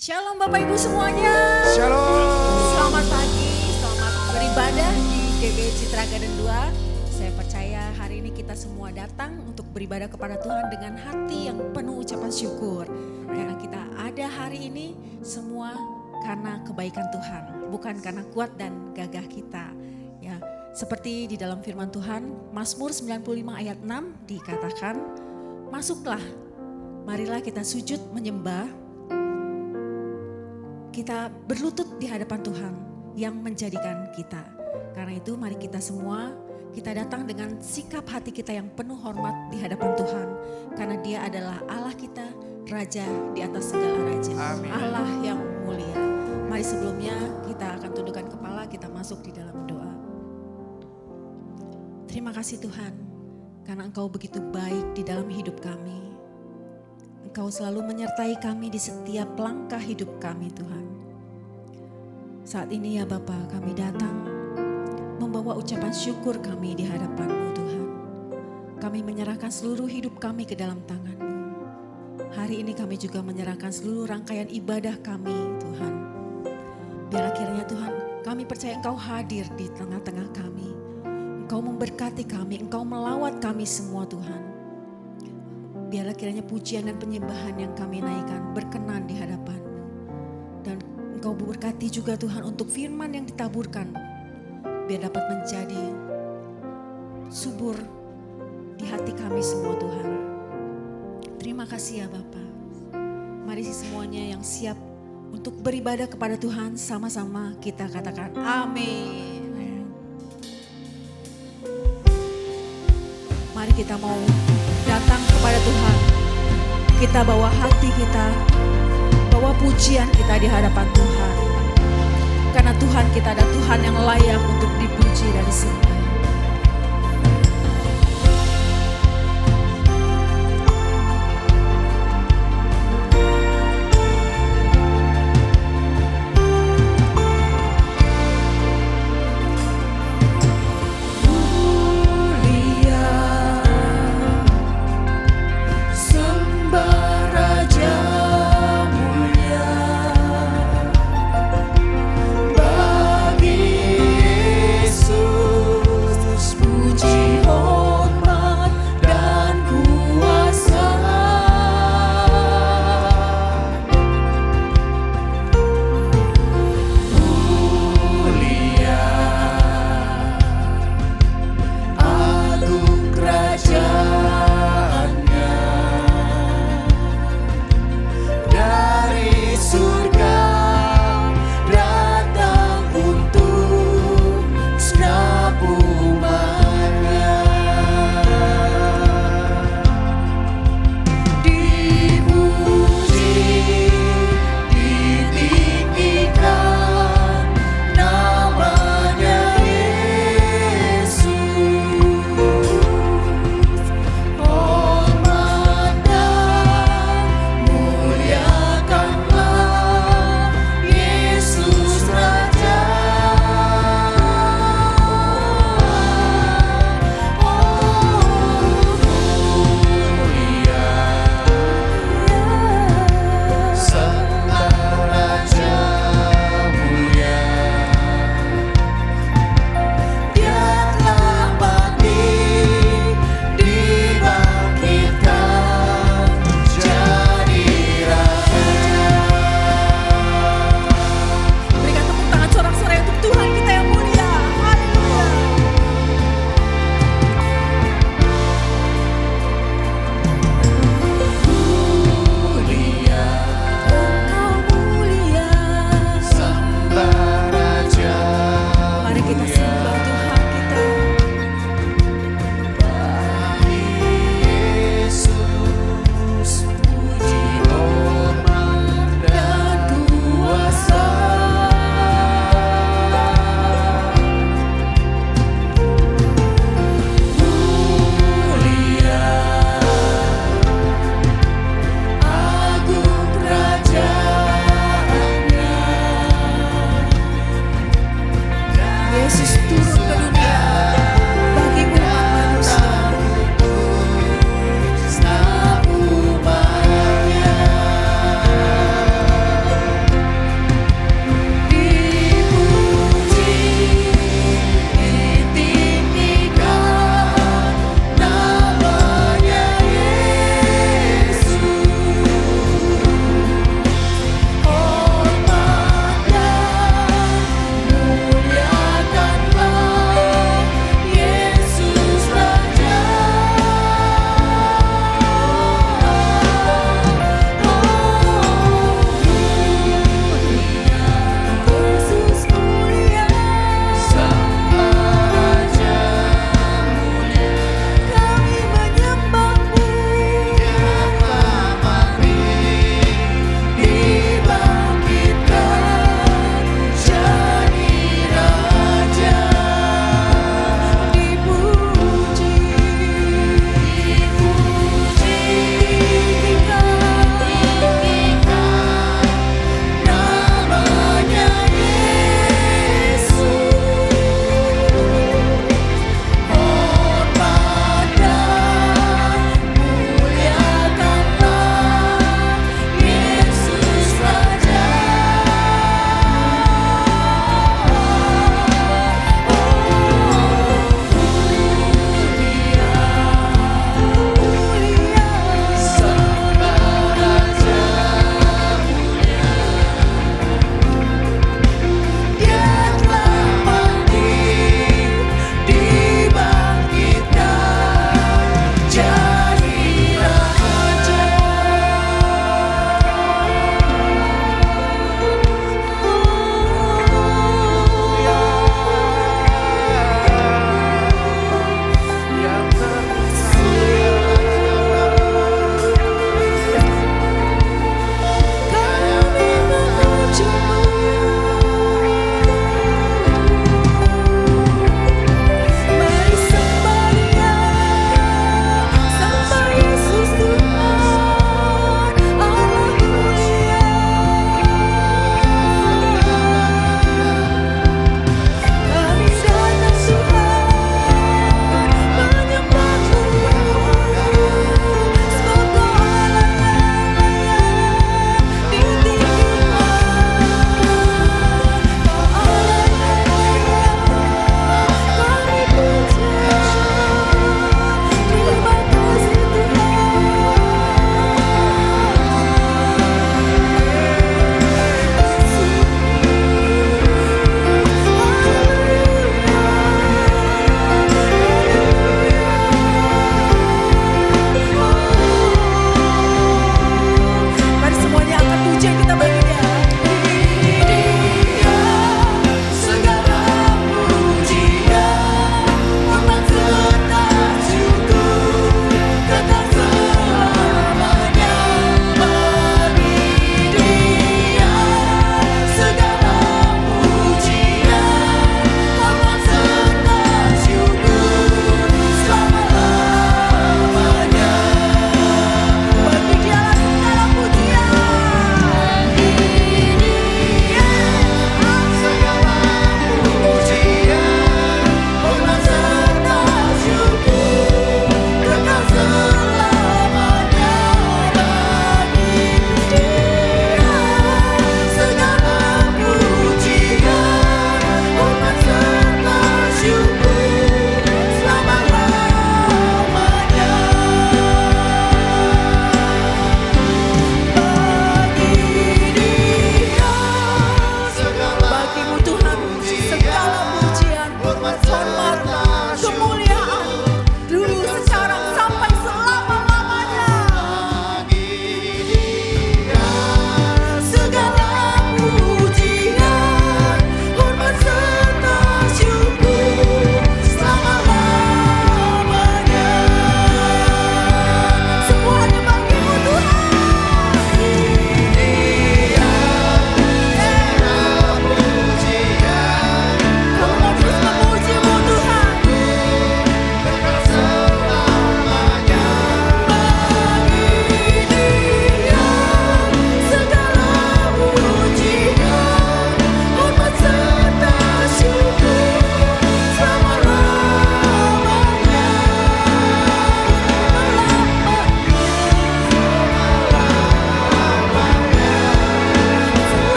Shalom Bapak Ibu semuanya. Shalom. Selamat pagi, selamat beribadah di GBI Citra Garden 2. Saya percaya hari ini kita semua datang untuk beribadah kepada Tuhan dengan hati yang penuh ucapan syukur. Karena kita ada hari ini semua karena kebaikan Tuhan, bukan karena kuat dan gagah kita. Ya, seperti di dalam firman Tuhan, Mazmur 95 ayat 6 dikatakan, "Masuklah, marilah kita sujud menyembah. Kita berlutut di hadapan Tuhan yang menjadikan kita." Karena itu mari kita semua, kita datang dengan sikap hati kita yang penuh hormat di hadapan Tuhan. Karena Dia adalah Allah kita, Raja di atas segala raja. Amin. Allah yang mulia. Mari sebelumnya kita akan tundukkan kepala, kita masuk di dalam doa. Terima kasih Tuhan, karena Engkau begitu baik di dalam hidup kami. Engkau selalu menyertai kami di setiap langkah hidup kami Tuhan. Saat ini ya Bapa, kami datang membawa ucapan syukur kami di hadapan-Mu Tuhan. Kami menyerahkan seluruh hidup kami ke dalam tangan-Mu. Hari ini kami juga menyerahkan seluruh rangkaian ibadah kami Tuhan. Biar akhirnya Tuhan, kami percaya Engkau hadir di tengah-tengah kami. Engkau memberkati kami, Engkau melawat kami semua Tuhan. Biarlah kiranya pujian dan penyembahan yang kami naikkan berkenan di hadapan-Mu. Dan Engkau berkati juga Tuhan untuk firman yang ditaburkan. Biar dapat menjadi subur di hati kami semua Tuhan. Terima kasih ya Bapa. Mari semuanya yang siap untuk beribadah kepada Tuhan, sama-sama kita katakan amin. Mari kita mau datang kepada Tuhan. Kita bawa hati kita, bawa pujian kita di hadapan Tuhan. Karena Tuhan kita ada Tuhan yang layak untuk dipuji dari semua. Bagi Yesus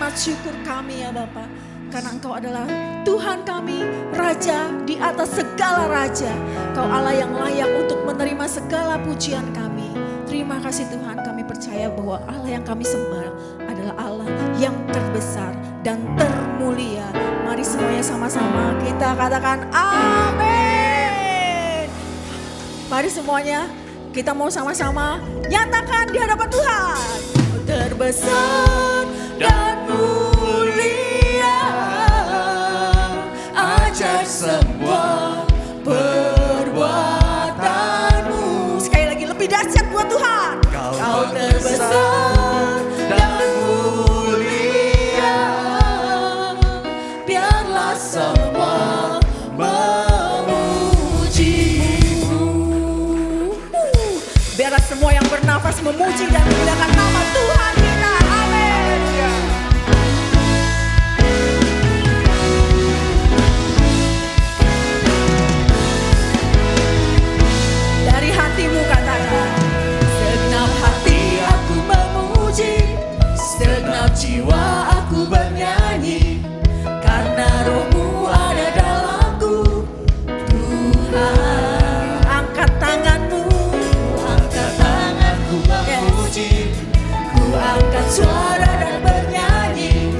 terima syukur kami ya Bapa. Karena Engkau adalah Tuhan kami, Raja di atas segala raja. Kau Allah yang layak untuk menerima segala pujian kami. Terima kasih Tuhan, kami percaya bahwa Allah yang kami sembah adalah Allah yang terbesar dan termulia. Mari semuanya sama-sama kita katakan amin. Mari semuanya kita mau sama-sama nyatakan di hadapan Tuhan. Terbesar dan mulia, ajaib semua perbuatanmu. Sekali lagi lebih dahsyat buat Tuhan. Kau terbesar dan mulia, biarlah semua memujimu. Biarlah semua yang bernafas memuji dan memuliakan nama Tuhan kita. Amin. Dari hatimu katakan, segenap hati aku memuji, segenap jiwa aku bernyanyi, karena rohmu ada dalamku. Tuhan, angkat tanganmu, angkat tanganku memuji, ku angkat suara dan bernyanyi,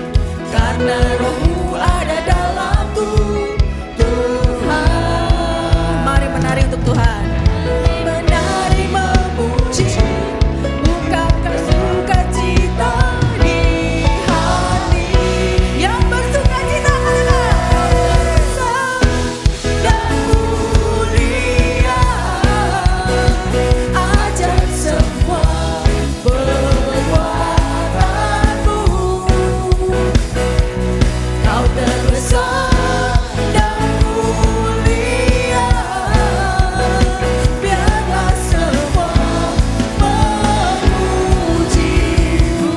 karena rohmu ada dalamku. Tuhan, mari menari untuk Tuhan. Menari memuji, ungkapkan sukacita di hati. Yang bersukacita katakan, dan mulia, ajaib semua perbuatanmu. Kau terbesar dan mulia, biarlah semua memujimu.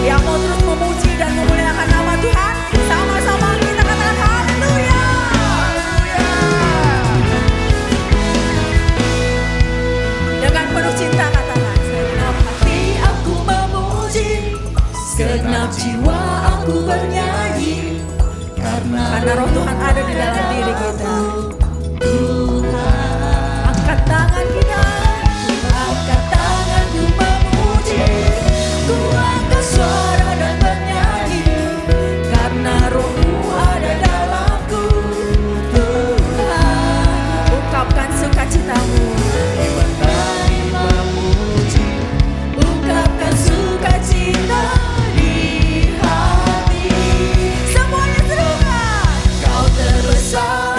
Yang mau terus memuji dan memuliakan nama Tuhan, sama-sama kita katakan haleluya. Dengan penuh cinta katakan, segenap hati aku memuji, segenap jiwa aku bernyanyi, karena roh Tuhan ada di dalam diri kita. Tuhan, angkat tangan kita, angkat tangan ku memuji, ku angkat suara dan bernyanyi, karena rohmu ada dalamku. Tuhan, ungkapkan sukacitamu. Menari memuji, ungkapkan sukacita di hati. Semuanya serukan. Kau terbesar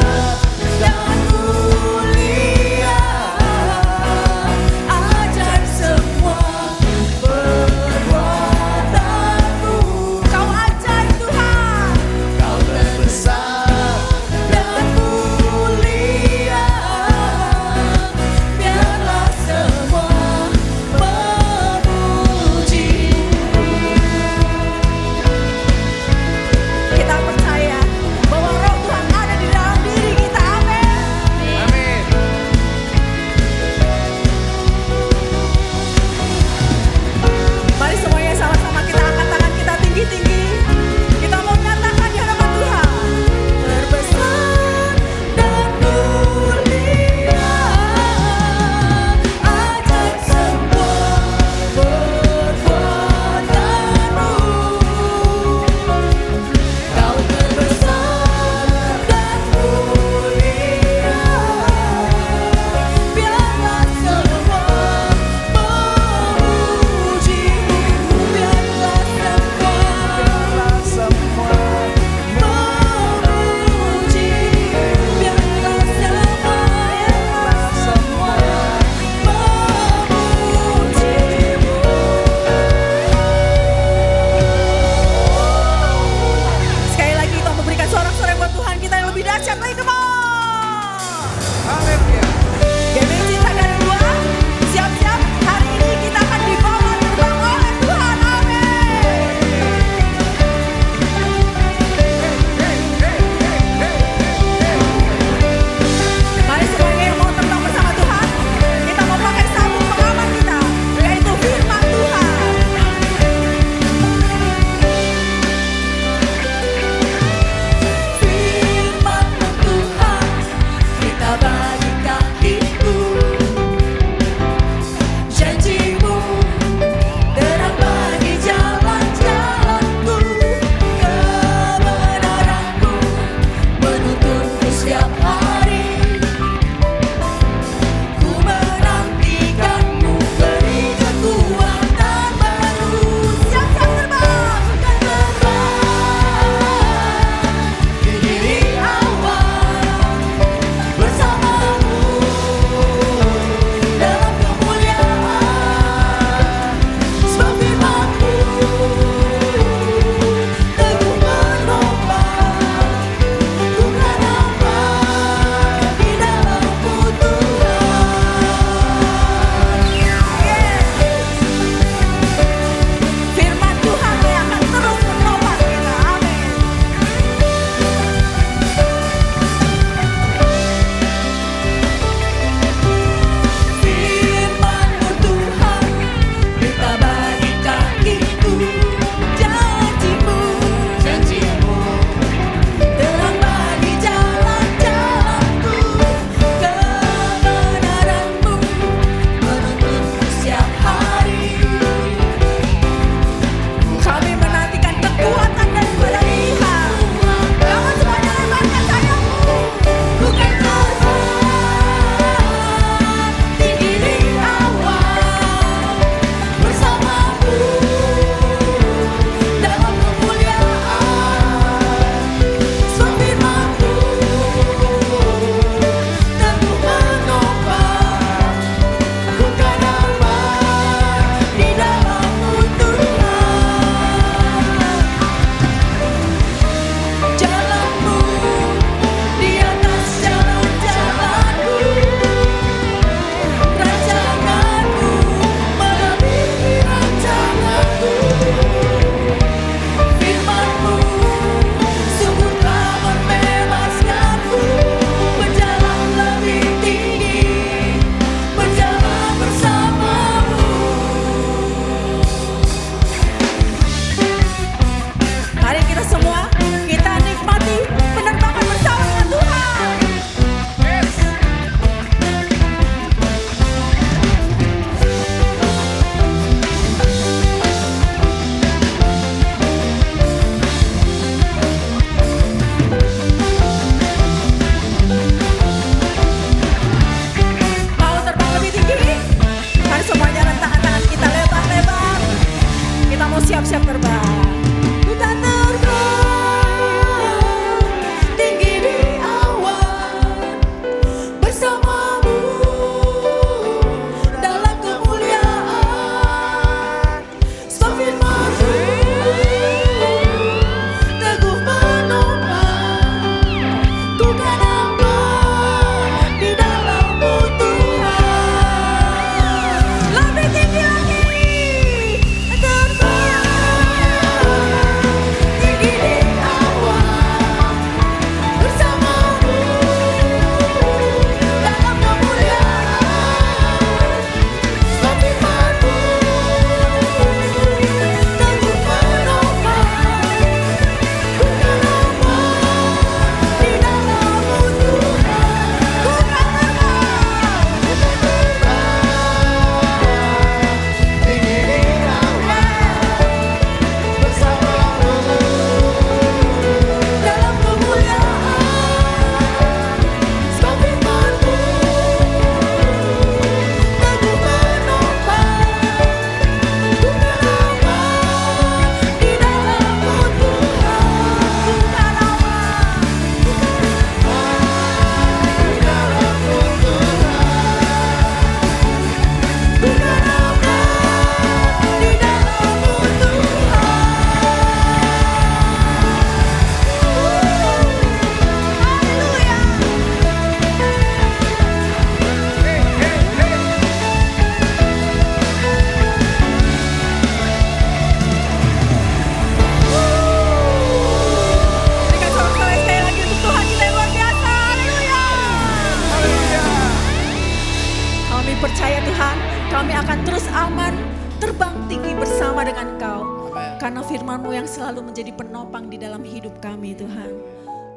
Kami percaya Tuhan, kami akan terus aman, terbang tinggi bersama dengan Engkau. Karena firman-Mu yang selalu menjadi penopang di dalam hidup kami Tuhan.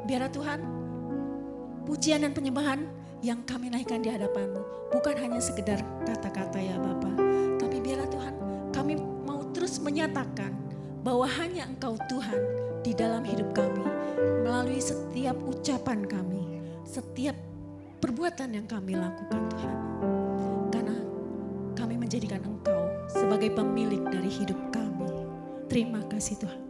Biarlah Tuhan, pujian dan penyembahan yang kami naikkan di hadapan-Mu bukan hanya sekedar kata-kata ya Bapa, tapi biarlah Tuhan, kami mau terus menyatakan bahwa hanya Engkau Tuhan di dalam hidup kami, melalui setiap ucapan kami, setiap perbuatan yang kami lakukan Tuhan. Karena kami menjadikan Engkau sebagai pemilik dari hidup kami. Terima kasih Tuhan.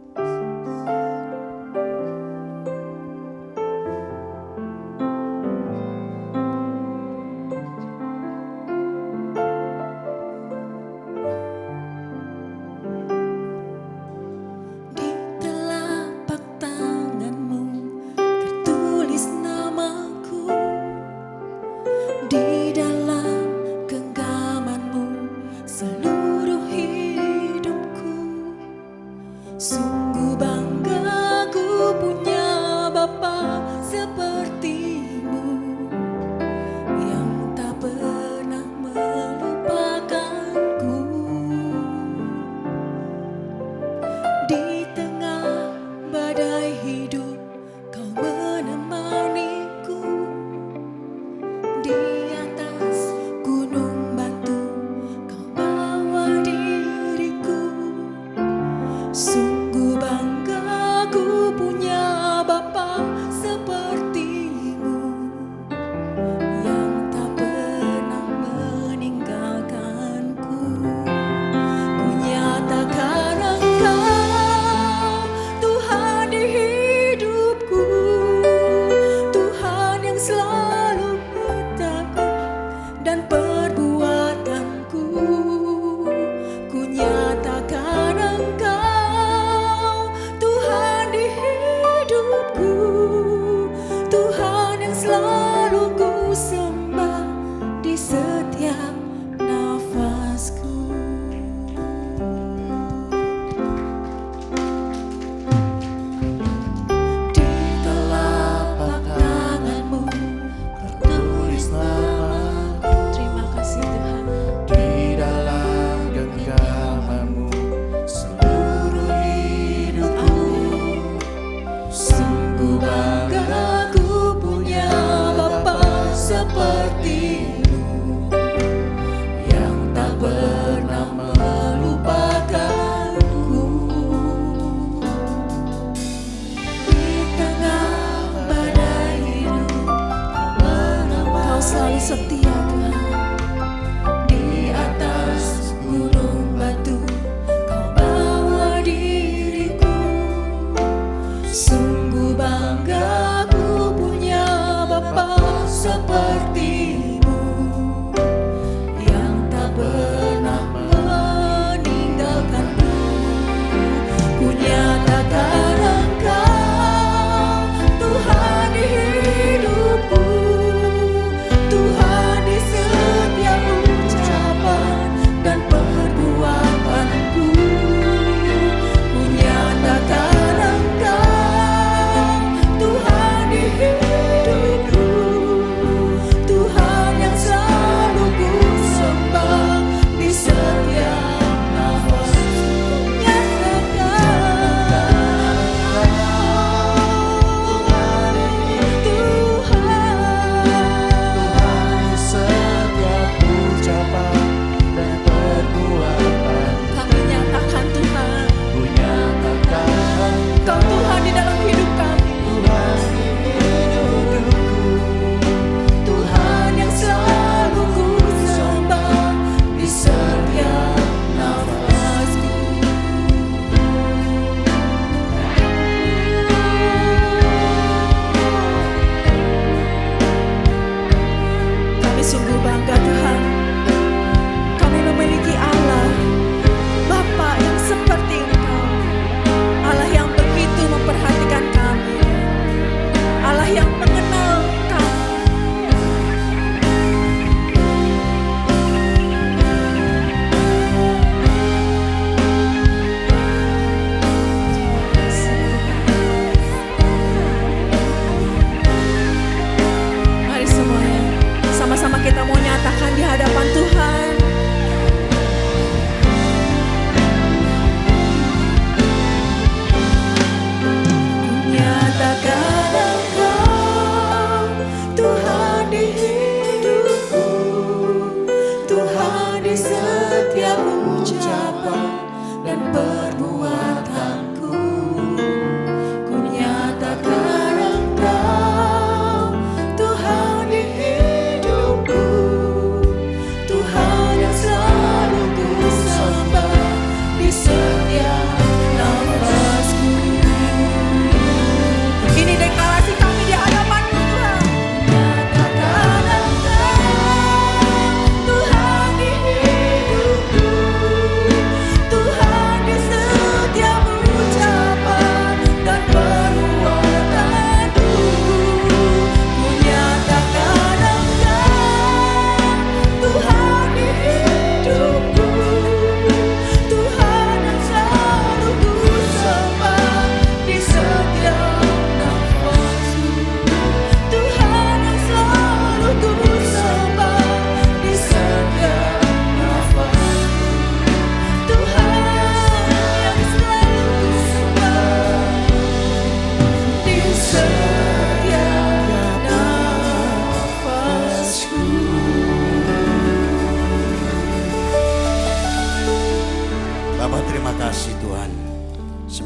Kita mau nyatakan di hadapan Tuhan.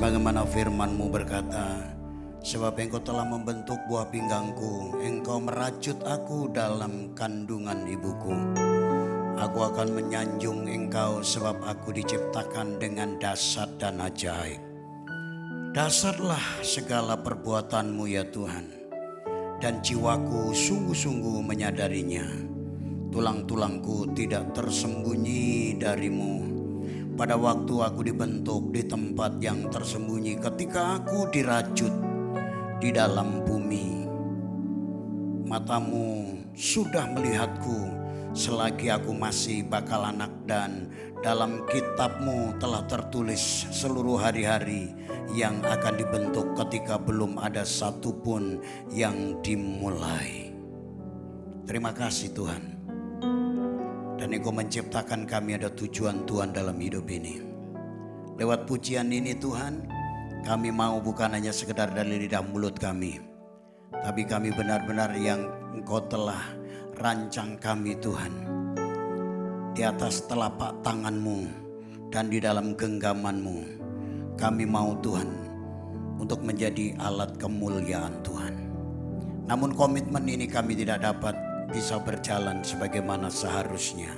sebagaimana firman-Mu berkata, sebab Engkau telah membentuk buah pinggangku, Engkau merajut aku dalam kandungan ibuku. Aku akan menyanjung Engkau sebab aku diciptakan dengan dasar dan ajaib. Dasarlah segala perbuatan-Mu ya Tuhan, dan jiwaku sungguh-sungguh menyadarinya. Tulang-tulangku tidak tersembunyi dari-Mu. Pada waktu aku dibentuk di tempat yang tersembunyi, ketika aku dirajut di dalam bumi, mata-Mu sudah melihatku selagi aku masih bakal anak, dan dalam kitab-Mu telah tertulis seluruh hari-hari yang akan dibentuk ketika belum ada satupun yang dimulai. Terima kasih Tuhan. Dan Engkau menciptakan kami ada tujuan Tuhan dalam hidup ini. Lewat pujian ini Tuhan, kami mau bukan hanya sekedar dari lidah mulut kami, tapi kami benar-benar yang Engkau telah rancang kami Tuhan. Di atas telapak tangan-Mu dan di dalam genggaman-Mu, kami mau Tuhan untuk menjadi alat kemuliaan Tuhan. Namun komitmen ini kami tidak dapat bisa berjalan sebagaimana seharusnya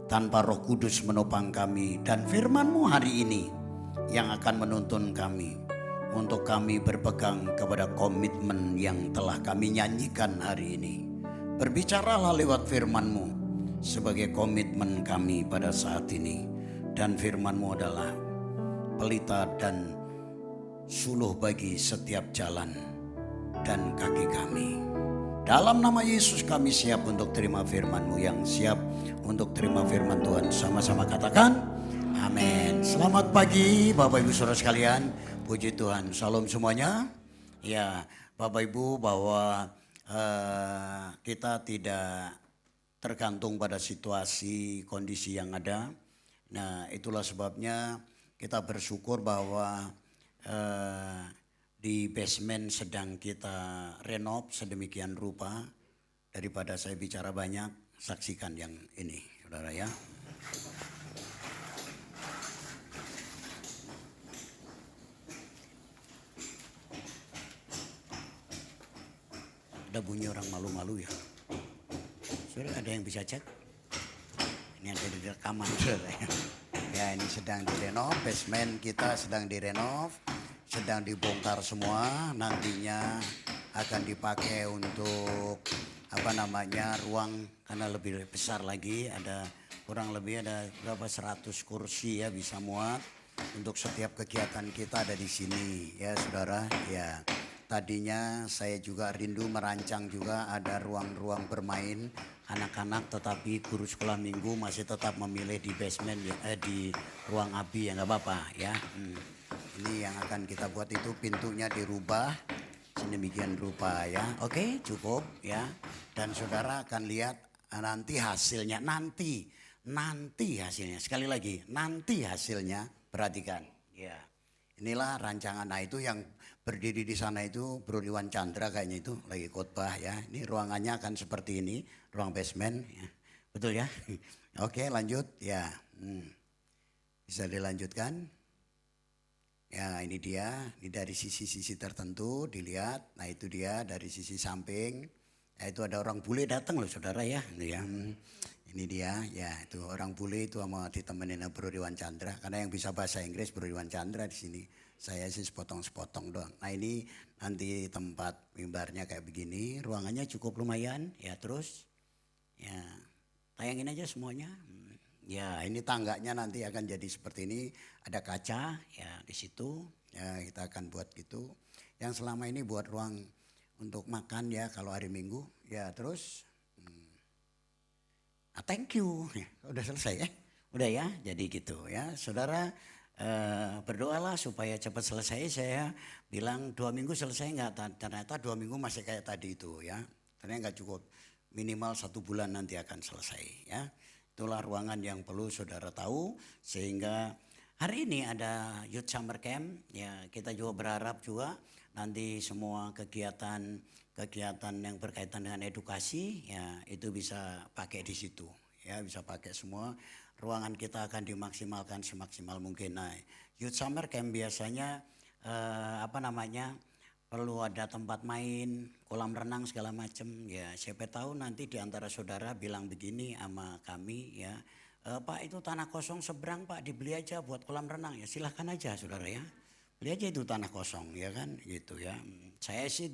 tanpa Roh Kudus menopang kami dan firman-Mu hari ini yang akan menuntun kami untuk kami berpegang kepada komitmen yang telah kami nyanyikan hari ini. Berbicaralah lewat firman-Mu sebagai komitmen kami pada saat ini, dan firman-Mu adalah pelita dan suluh bagi setiap jalan dan kaki kami. Dalam nama Yesus kami siap untuk terima firman-Mu, yang siap untuk terima firman Tuhan. Sama-sama katakan amin. Selamat pagi Bapak Ibu Saudara sekalian. Puji Tuhan. Salam semuanya. Ya Bapak Ibu, bahwa kita tidak tergantung pada situasi kondisi yang ada. Nah itulah sebabnya kita bersyukur bahwa di basement sedang kita renov sedemikian rupa. Daripada saya bicara banyak, saksikan yang ini saudara ya. Ada bunyi orang malu-malu ya. Saudara ada yang bisa cek? Ini ada di rekaman saudara ya. Ya ini sedang direnov, basement kita sedang direnov. Sedang dibongkar semua, nantinya akan dipakai untuk ruang, karena lebih besar lagi, ada kurang lebih ada berapa 100 kursi ya bisa muat untuk setiap kegiatan kita ada di sini ya saudara ya. Tadinya saya juga rindu merancang juga ada ruang-ruang bermain anak-anak, tetapi guru sekolah minggu masih tetap memilih di basement di ruang abi ya, nggak apa-apa ya. Ini yang akan kita buat itu pintunya dirubah sedemikian rupa ya. Oke, cukup ya. Dan saudara akan lihat nanti hasilnya, nanti hasilnya. Sekali lagi, nanti hasilnya, perhatikan ya. Inilah rancangan. Nah itu yang berdiri di sana itu Bro Iwan Chandra kayaknya itu lagi khotbah ya. Ini ruangannya akan seperti ini, ruang basement ya. Betul ya? Oke, lanjut ya. Bisa dilanjutkan. Ya ini dia, ini dari sisi-sisi tertentu dilihat. Nah itu dia dari sisi samping. Ya, itu ada orang bule datang loh saudara ya. Ini dia ya, itu orang bule itu sama ditemenin Bro Iwan Chandra. Karena yang bisa bahasa Inggris Bro Iwan Chandra di sini. Saya sih sepotong-sepotong doang. Nah ini nanti tempat mimbarnya kayak begini. Ruangannya cukup lumayan ya, terus ya tayangin aja semuanya. Ya ini tangganya nanti akan jadi seperti ini, ada kaca ya di situ ya, kita akan buat gitu. Yang selama ini buat ruang untuk makan ya kalau hari Minggu ya. Terus thank you ya, udah selesai ya, udah ya, jadi gitu ya saudara. Berdoalah supaya cepat selesai. Saya bilang 2 minggu selesai nggak, ternyata 2 minggu masih kayak tadi itu ya, ternyata nggak cukup, minimal 1 bulan nanti akan selesai ya. Itulah ruangan yang perlu saudara tahu. Sehingga hari ini ada Youth Summer Camp ya, kita juga berharap juga nanti semua kegiatan yang berkaitan dengan edukasi ya itu bisa pakai di situ ya, bisa pakai semua. Ruangan kita akan dimaksimalkan semaksimal mungkin. Nah Youth Summer Camp biasanya apa namanya, perlu ada tempat main, kolam renang segala macam. Ya siapa tahu nanti di antara saudara bilang begini sama kami ya, Pak itu tanah kosong seberang Pak, dibeli aja buat kolam renang. Ya silahkan aja saudara ya, beli aja itu tanah kosong ya kan gitu ya. Saya sih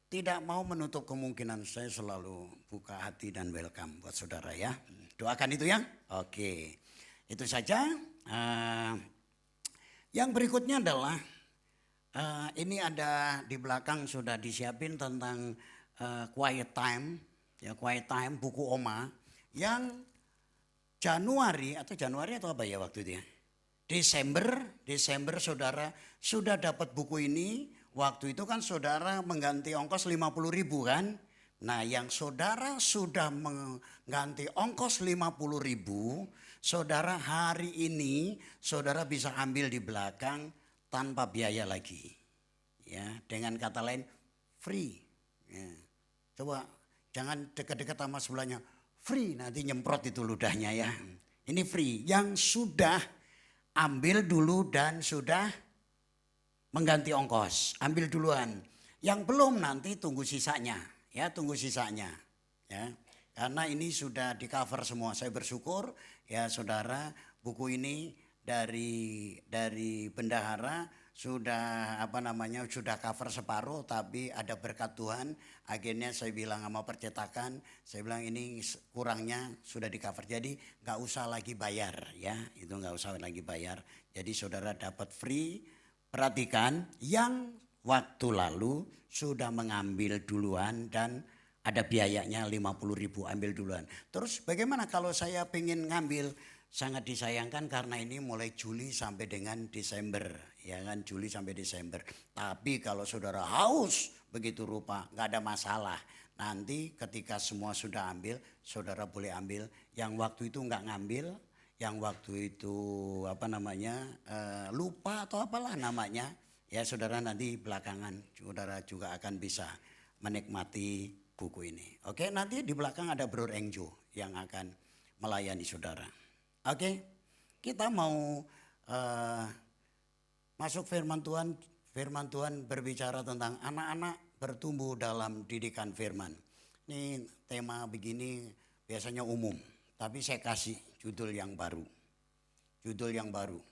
tidak mau menutup kemungkinan, saya selalu buka hati dan welcome buat saudara ya. Doakan itu ya. Oke, itu saja. Yang berikutnya adalah ini ada di belakang sudah disiapin tentang quiet time, ya quiet time buku Oma yang Januari atau apa ya waktu itu ya? Desember saudara sudah dapat buku ini. Waktu itu kan saudara mengganti ongkos 50.000 kan. Nah yang saudara sudah mengganti ongkos 50.000, saudara hari ini saudara bisa ambil di belakang tanpa biaya lagi. Ya, dengan kata lain free. Ya. Coba jangan dekat-dekat sama sebelahnya. Free, nanti nyemprot itu ludahnya ya. Ini free. Yang sudah ambil dulu dan sudah mengganti ongkos, ambil duluan. Yang belum nanti tunggu sisanya, ya tunggu sisanya. Ya, karena ini sudah di cover semua. Saya bersyukur ya saudara, buku ini dari bendahara sudah sudah cover separuh, tapi ada berkat Tuhan. Akhirnya saya bilang sama percetakan, saya bilang ini kurangnya sudah di cover, jadi nggak usah lagi bayar ya, itu nggak usah lagi bayar. Jadi saudara dapat free. Perhatikan yang waktu lalu sudah mengambil duluan dan ada biayanya 50.000 ambil duluan. Terus bagaimana kalau saya pengen ngambil? Sangat disayangkan karena ini mulai Juli sampai dengan Desember. Ya kan, Juli sampai Desember. Tapi kalau saudara haus begitu rupa nggak ada masalah. Nanti ketika semua sudah ambil, saudara boleh ambil. Yang waktu itu nggak ngambil, yang waktu itu lupa atau apalah namanya. Ya saudara nanti belakangan saudara juga akan bisa menikmati buku ini. Oke, nanti di belakang ada Bro Engjo yang akan melayani saudara. Oke, kita mau masuk firman Tuhan. Firman Tuhan berbicara tentang anak-anak bertumbuh dalam didikan firman. Ini tema begini biasanya umum, tapi saya kasih judul yang baru. Judul yang baru.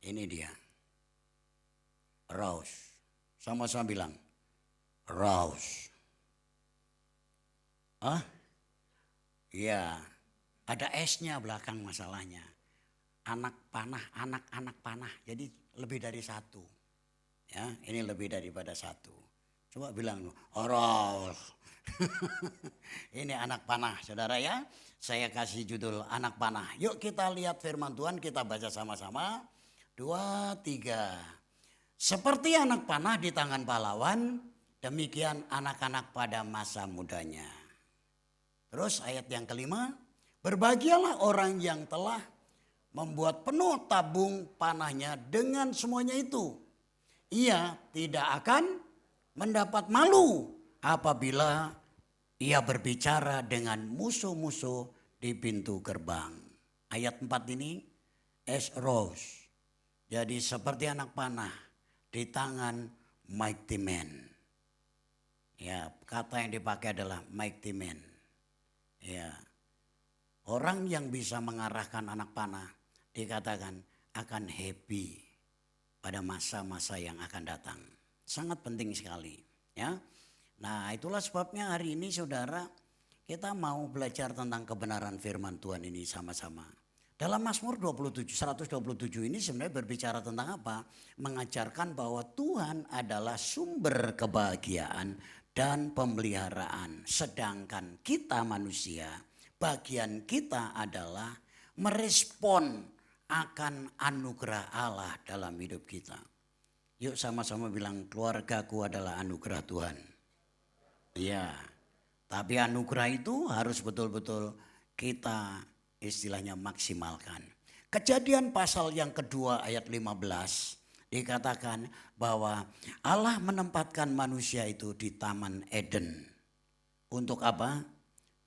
Ini dia. Raus. Sama-sama bilang. Raus. Iya, ada S-nya belakang masalahnya. Anak panah, anak-anak panah. Jadi lebih dari satu. Ya, ini lebih daripada satu. Coba bilang, Raus. Ini anak panah, saudara ya. Saya kasih judul anak panah. Yuk kita lihat firman Tuhan, kita baca sama-sama. 2, 3. Seperti anak panah di tangan pahlawan, demikian anak-anak pada masa mudanya. Terus ayat yang kelima, berbahagialah orang yang telah membuat penuh tabung panahnya dengan semuanya itu. Ia tidak akan mendapat malu apabila ia berbicara dengan musuh-musuh di pintu gerbang. Ayat 4 ini, as rose. Jadi seperti anak panah di tangan mighty man. Ya, kata yang dipakai adalah mighty man. Ya, orang yang bisa mengarahkan anak panah dikatakan akan happy pada masa-masa yang akan datang. Sangat penting sekali. Ya, nah itulah sebabnya hari ini saudara kita mau belajar tentang kebenaran firman Tuhan ini sama-sama. Dalam Mazmur 127 ini sebenarnya berbicara tentang apa? Mengajarkan bahwa Tuhan adalah sumber kebahagiaan dan pemeliharaan. Sedangkan kita manusia, bagian kita adalah merespon akan anugerah Allah dalam hidup kita. Yuk sama-sama bilang, keluargaku adalah anugerah Tuhan. Ya, tapi anugerah itu harus betul-betul kita istilahnya maksimalkan. Kejadian pasal yang kedua ayat 15 dikatakan bahwa Allah menempatkan manusia itu di Taman Eden. Untuk apa?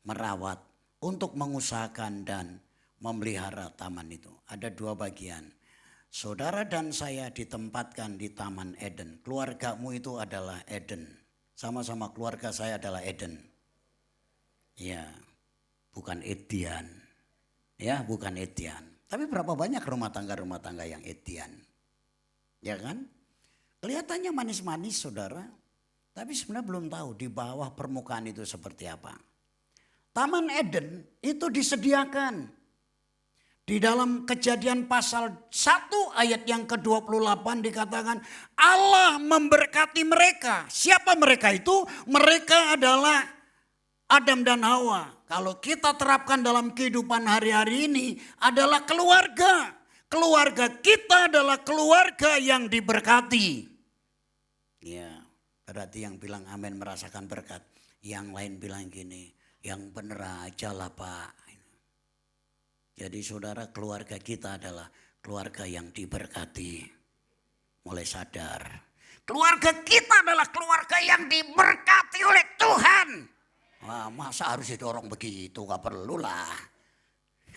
Merawat, untuk mengusahakan dan memelihara taman itu. Ada dua bagian. Saudara dan saya ditempatkan di Taman Eden. Keluargamu itu adalah Eden. Sama-sama keluarga saya adalah Eden. Ya, bukan Edian. Ya, bukan Edian. Tapi berapa banyak rumah tangga yang Edian? Ya kan? Kelihatannya manis-manis saudara. Tapi sebenarnya belum tahu di bawah permukaan itu seperti apa. Taman Eden itu disediakan. Di dalam Kejadian pasal 1 ayat yang ke-28 dikatakan Allah memberkati mereka. Siapa mereka itu? Mereka adalah Adam dan Hawa. Kalau kita terapkan dalam kehidupan hari-hari ini adalah keluarga. Keluarga kita adalah keluarga yang diberkati. Ya, berarti yang bilang amin merasakan berkat. Yang lain bilang gini, yang bener aja lah Pak. Jadi saudara, keluarga kita adalah keluarga yang diberkati. Mulai sadar. Keluarga kita adalah keluarga yang diberkati oleh Tuhan. Wah, masa harus didorong begitu? Gak perlu lah.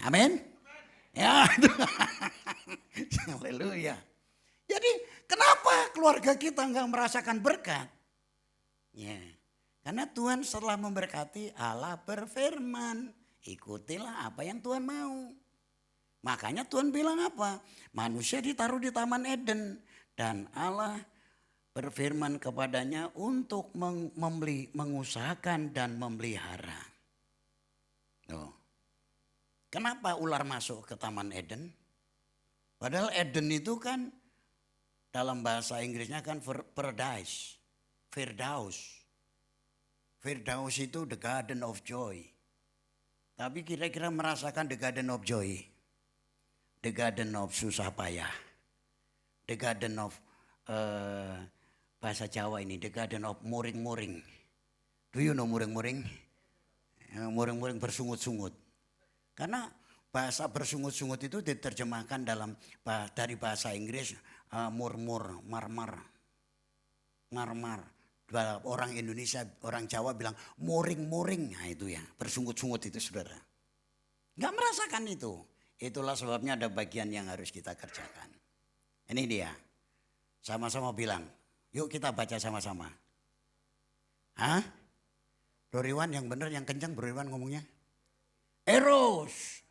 Amin. Ya, haleluya. Jadi kenapa keluarga kita nggak merasakan berkat? Ya, karena Tuhan setelah memberkati Allah berfirman, ikutilah apa yang Tuhan mau. Makanya Tuhan bilang apa? Manusia ditaruh di Taman Eden dan Allah berfirman kepadanya untuk mengusahakan dan memelihara. Oh. Kenapa ular masuk ke Taman Eden? Padahal Eden itu kan dalam bahasa Inggrisnya kan paradise, Firdaus. Firdaus itu the garden of joy. Tapi kira-kira merasakan the garden of joy. The garden of susah payah. The garden of bahasa Jawa ini, the garden of muring-muring. Do you know muring-muring? Muring-muring bersungut-sungut. Karena bahasa bersungut-sungut itu diterjemahkan dari bahasa Inggris murmur, marmar. Orang Indonesia, orang Jawa bilang muring-muring. Nah itu ya, bersungut-sungut itu saudara. Gak merasakan itu. Itulah sebabnya ada bagian yang harus kita kerjakan. Ini dia. Sama-sama bilang, yuk kita baca sama-sama. Hah? Bro Riwan yang benar, yang kencang Bro Riwan ngomongnya. Eros.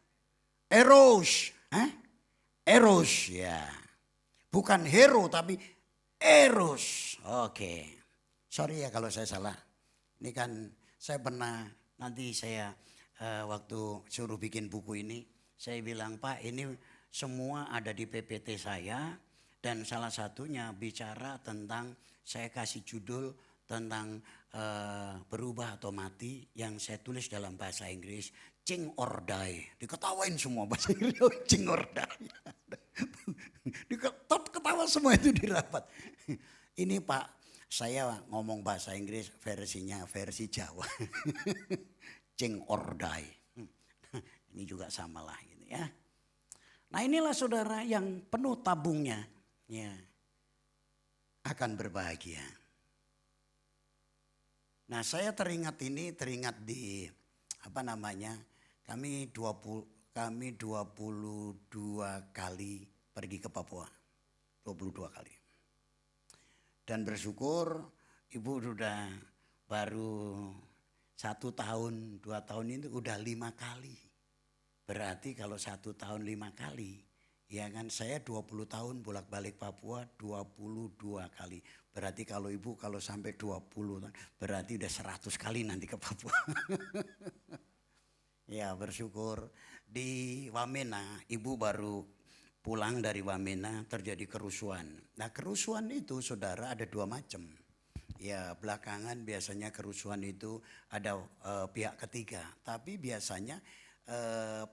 Hah? Eros ya. Bukan hero tapi eros. Oke. Sorry ya kalau saya salah. Ini kan saya pernah, nanti saya waktu suruh bikin buku ini. Saya bilang Pak ini semua ada di PPT saya. Dan salah satunya bicara tentang, saya kasih judul tentang berubah atau mati. Yang saya tulis dalam bahasa Inggris. Cing or die. Diketawain semua bahasa Inggris. Cing or die. Ketawa semua itu di rapat. Ini Pak, saya ngomong bahasa Inggris versinya versi Jawa. Cing or die. Ini juga samalah gitu ya. Nah inilah saudara yang penuh tabungnya. Ya, akan berbahagia. Nah saya teringat di apa namanya, kami 22 kali pergi ke Papua. 22 kali. Dan bersyukur ibu sudah baru 1 tahun, 2 tahun ini udah 5 kali. Berarti kalau 1 tahun 5 kali, ya kan saya 20 tahun bolak-balik Papua 22 kali. Berarti kalau ibu kalau sampai 20 tahun, berarti udah 100 kali nanti ke Papua. Ya bersyukur di Wamena, ibu baru pulang dari Wamena terjadi kerusuhan. Nah kerusuhan itu saudara ada 2 macam. Ya belakangan biasanya kerusuhan itu ada pihak ketiga. Tapi biasanya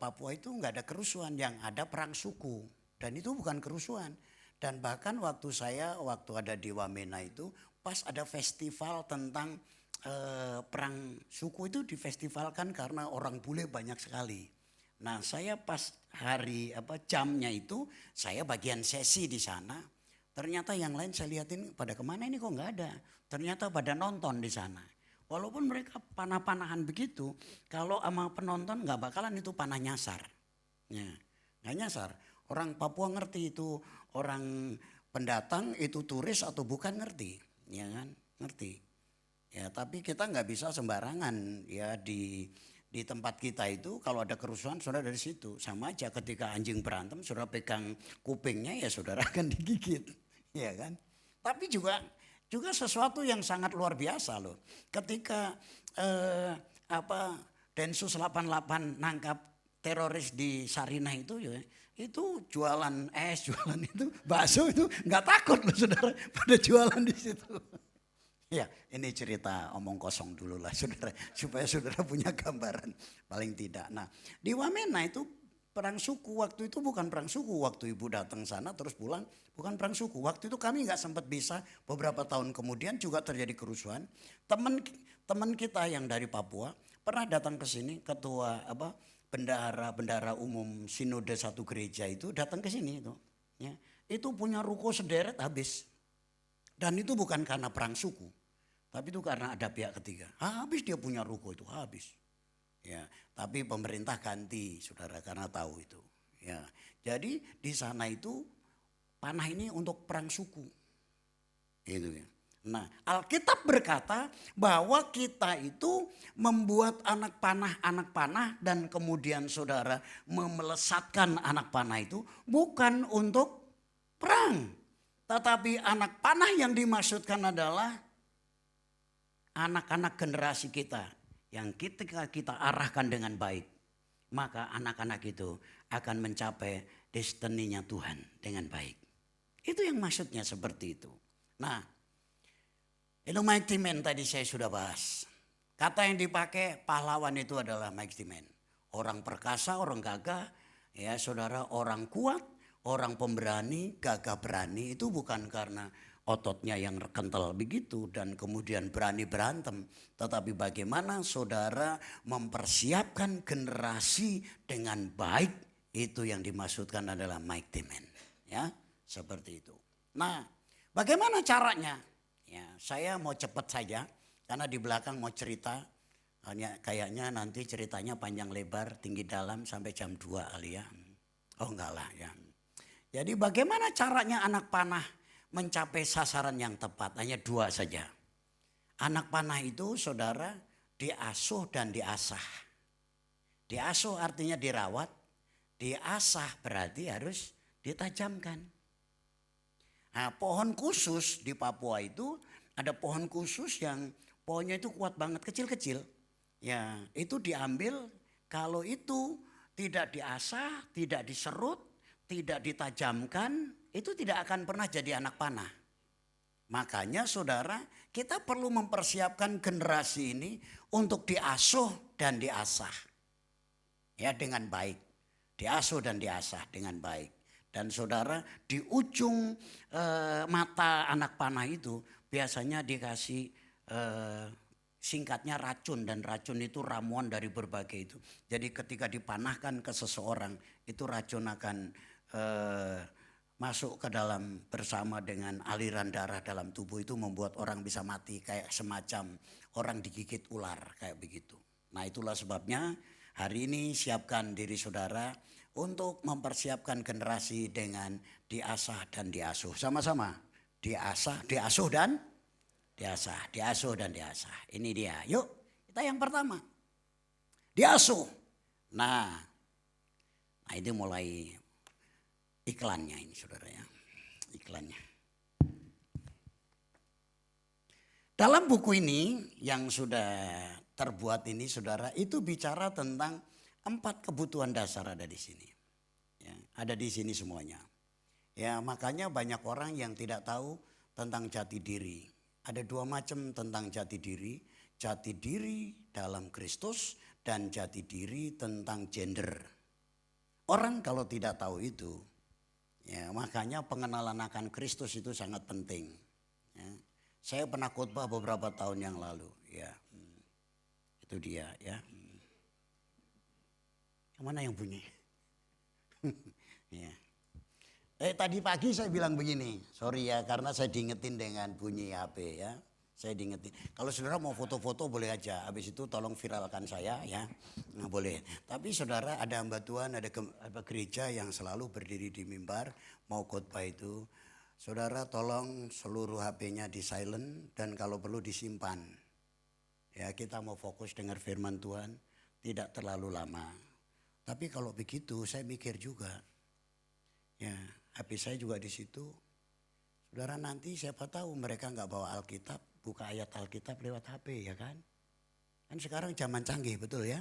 Papua itu nggak ada kerusuhan, yang ada perang suku. Dan itu bukan kerusuhan. Dan bahkan waktu ada di Wamena itu pas ada festival tentang perang suku itu difestivalkan karena orang bule banyak sekali. Nah saya pas jamnya itu saya bagian sesi di sana. Ternyata yang lain saya lihatin pada kemana ini kok nggak ada. Ternyata pada nonton di sana. Walaupun mereka panah-panahan begitu, kalau sama penonton nggak bakalan itu panah nyasar. Ya, nggak nyasar. Orang Papua ngerti itu orang pendatang itu turis atau bukan ngerti, ya kan? Ngerti. Ya, tapi kita nggak bisa sembarangan ya di tempat kita itu kalau ada kerusuhan saudara dari situ. Sama aja ketika anjing berantem saudara pegang kupingnya ya saudara akan digigit, ya kan? Tapi juga sesuatu yang sangat luar biasa loh. Ketika Densus 88 nangkap teroris di Sarinah itu ya, itu jualan es, jualan itu bakso itu nggak takut loh saudara pada jualan di situ. Ya, ini cerita omong kosong dulu lah saudara, supaya saudara punya gambaran paling tidak. Nah, di Wamena itu perang suku, waktu itu bukan perang suku, waktu ibu datang sana terus pulang, bukan perang suku. Waktu itu kami nggak sempat bisa, beberapa tahun kemudian juga terjadi kerusuhan. Teman kita yang dari Papua pernah datang ke sini, ketua bendahara umum sinode satu gereja itu datang ke sini itu. Ya, itu punya ruko sederet habis. Dan itu bukan karena perang suku, tapi itu karena ada pihak ketiga. Habis dia punya ruko itu habis. Ya, tapi pemerintah ganti saudara karena tahu itu. Ya, jadi di sana itu panah ini untuk perang suku. Itu ya. Nah, Alkitab berkata bahwa kita itu membuat anak panah dan kemudian saudara memelesatkan anak panah itu bukan untuk perang. Tetapi anak panah yang dimaksudkan adalah anak-anak generasi kita yang ketika kita arahkan dengan baik, maka anak-anak itu akan mencapai destininya Tuhan dengan baik. Itu yang maksudnya seperti itu. Nah, itu mighty man tadi saya sudah bahas. Kata yang dipakai pahlawan itu adalah mighty man. Orang perkasa, orang gagah, ya saudara, orang kuat. Orang pemberani, gagah berani itu bukan karena ototnya yang kental begitu dan kemudian berani berantem. Tetapi bagaimana saudara mempersiapkan generasi dengan baik, itu yang dimaksudkan adalah mighty man. Ya, seperti itu. Nah, bagaimana caranya? Ya, saya mau cepat saja karena di belakang mau cerita. Kayaknya nanti ceritanya panjang lebar, tinggi dalam sampai jam 2 kali ya. Oh enggak lah ya. Jadi bagaimana caranya anak panah mencapai sasaran yang tepat? Hanya 2 saja. Anak panah itu saudara diasuh dan diasah. Diasuh artinya dirawat. Diasah berarti harus ditajamkan. Nah, pohon khusus di Papua itu ada pohon khusus yang pohonnya itu kuat banget, kecil-kecil. Ya, itu diambil kalau itu tidak diasah, tidak diserut, tidak ditajamkan, itu tidak akan pernah jadi anak panah. Makanya saudara, kita perlu mempersiapkan generasi ini untuk diasuh dan diasah. Ya, dengan baik. Diasuh dan diasah dengan baik. Dan saudara, di ujung mata anak panah itu biasanya dikasih singkatnya racun, dan racun itu ramuan dari berbagai itu. Jadi ketika dipanahkan ke seseorang, itu racun akan masuk ke dalam bersama dengan aliran darah dalam tubuh, itu membuat orang bisa mati kayak semacam orang digigit ular kayak begitu. Nah, itulah sebabnya hari ini siapkan diri saudara untuk mempersiapkan generasi dengan diasah dan diasuh. Sama-sama diasah, diasuh dan diasah, diasuh dan diasah. Ini dia. Yuk, kita yang pertama. Diasuh. Nah itu mulai iklannya ini saudara ya. Iklannya. Dalam buku ini yang sudah terbuat ini saudara, itu bicara tentang 4 kebutuhan dasar ada di sini. Ya, ada di sini semuanya. Ya, makanya banyak orang yang tidak tahu tentang jati diri. Ada 2 macam tentang jati diri dalam Kristus dan jati diri tentang gender. Orang kalau tidak tahu itu, ya makanya pengenalan akan Kristus itu sangat penting. Ya. Saya pernah khotbah beberapa tahun yang lalu, ya itu dia ya. Mana yang bunyi? Ya. Tadi pagi saya bilang begini, sorry ya karena saya diingetin dengan bunyi HP ya. Saya diingetin. Kalau saudara mau foto-foto boleh aja. Habis itu tolong viralkan saya ya. Nah, boleh. Tapi saudara ada hamba Tuhan, ada gereja yang selalu berdiri di mimbar. Mau khotbah itu. Saudara tolong seluruh HP-nya di silent dan kalau perlu disimpan. Ya kita mau fokus dengar firman Tuhan. Tidak terlalu lama. Tapi kalau begitu saya mikir juga. Ya HP saya juga di situ. Saudara nanti siapa tahu mereka nggak bawa Alkitab, buka ayat Alkitab lewat HP ya kan? Kan sekarang zaman canggih betul ya?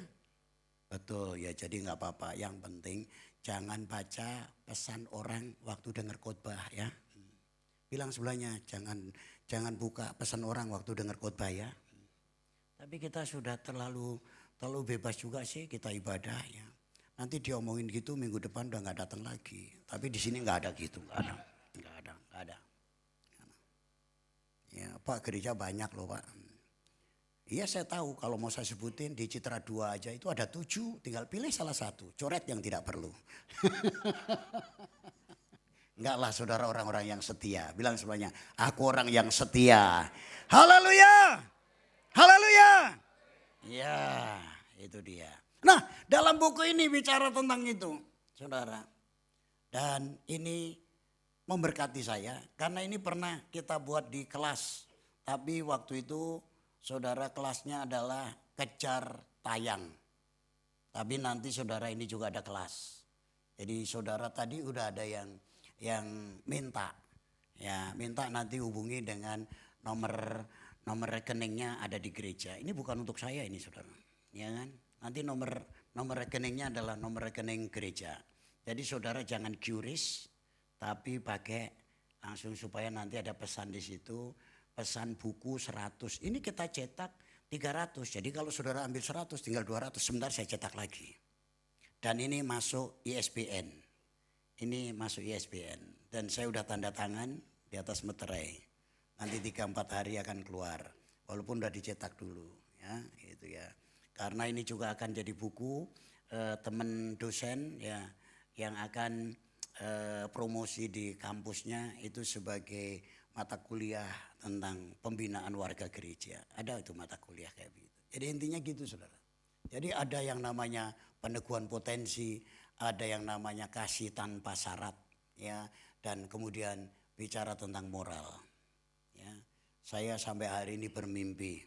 Betul ya jadi nggak apa-apa. Yang penting jangan baca pesan orang waktu dengar khotbah ya. Bilang sebelahnya jangan buka pesan orang waktu dengar khotbah ya. Tapi kita sudah terlalu bebas juga sih kita ibadah ya. Nanti diomongin gitu minggu depan udah nggak datang lagi. Tapi di sini nggak ada gitu, nggak ada. Ya, Pak gereja banyak loh Pak. Iya saya tahu kalau mau saya sebutin di Citra 2 aja itu ada 7. Tinggal pilih salah satu. Coret yang tidak perlu. Enggak lah saudara orang-orang yang setia. Bilang semuanya aku orang yang setia. Haleluya. Haleluya. Ya itu dia. Nah dalam buku ini bicara tentang itu saudara. Dan ini memberkati saya karena ini pernah kita buat di kelas. Tapi waktu itu saudara kelasnya adalah kejar tayang. Tapi nanti saudara ini juga ada kelas. Jadi saudara tadi udah ada yang minta. Ya minta nanti hubungi dengan nomor rekeningnya ada di gereja. Ini bukan untuk saya ini saudara. Ya kan? Nanti nomor rekeningnya adalah nomor rekening gereja. Jadi saudara jangan curious. Tapi pakai langsung supaya nanti ada pesan di situ. Pesan buku 100. Ini kita cetak 300. Jadi kalau saudara ambil 100 tinggal 200. Sebentar saya cetak lagi. Dan ini masuk ISBN. Ini masuk ISBN. Dan saya udah tanda tangan di atas meterai. Nanti 3-4 hari akan keluar. Walaupun udah dicetak dulu. Ya, gitu ya. Karena ini juga akan jadi buku teman dosen ya yang akan promosi di kampusnya itu sebagai mata kuliah tentang pembinaan warga gereja. Ada itu mata kuliah kayak begitu. Jadi intinya gitu saudara. Jadi ada yang namanya peneguhan potensi, ada yang namanya kasih tanpa syarat ya, dan kemudian bicara tentang moral. Ya. Saya sampai hari ini bermimpi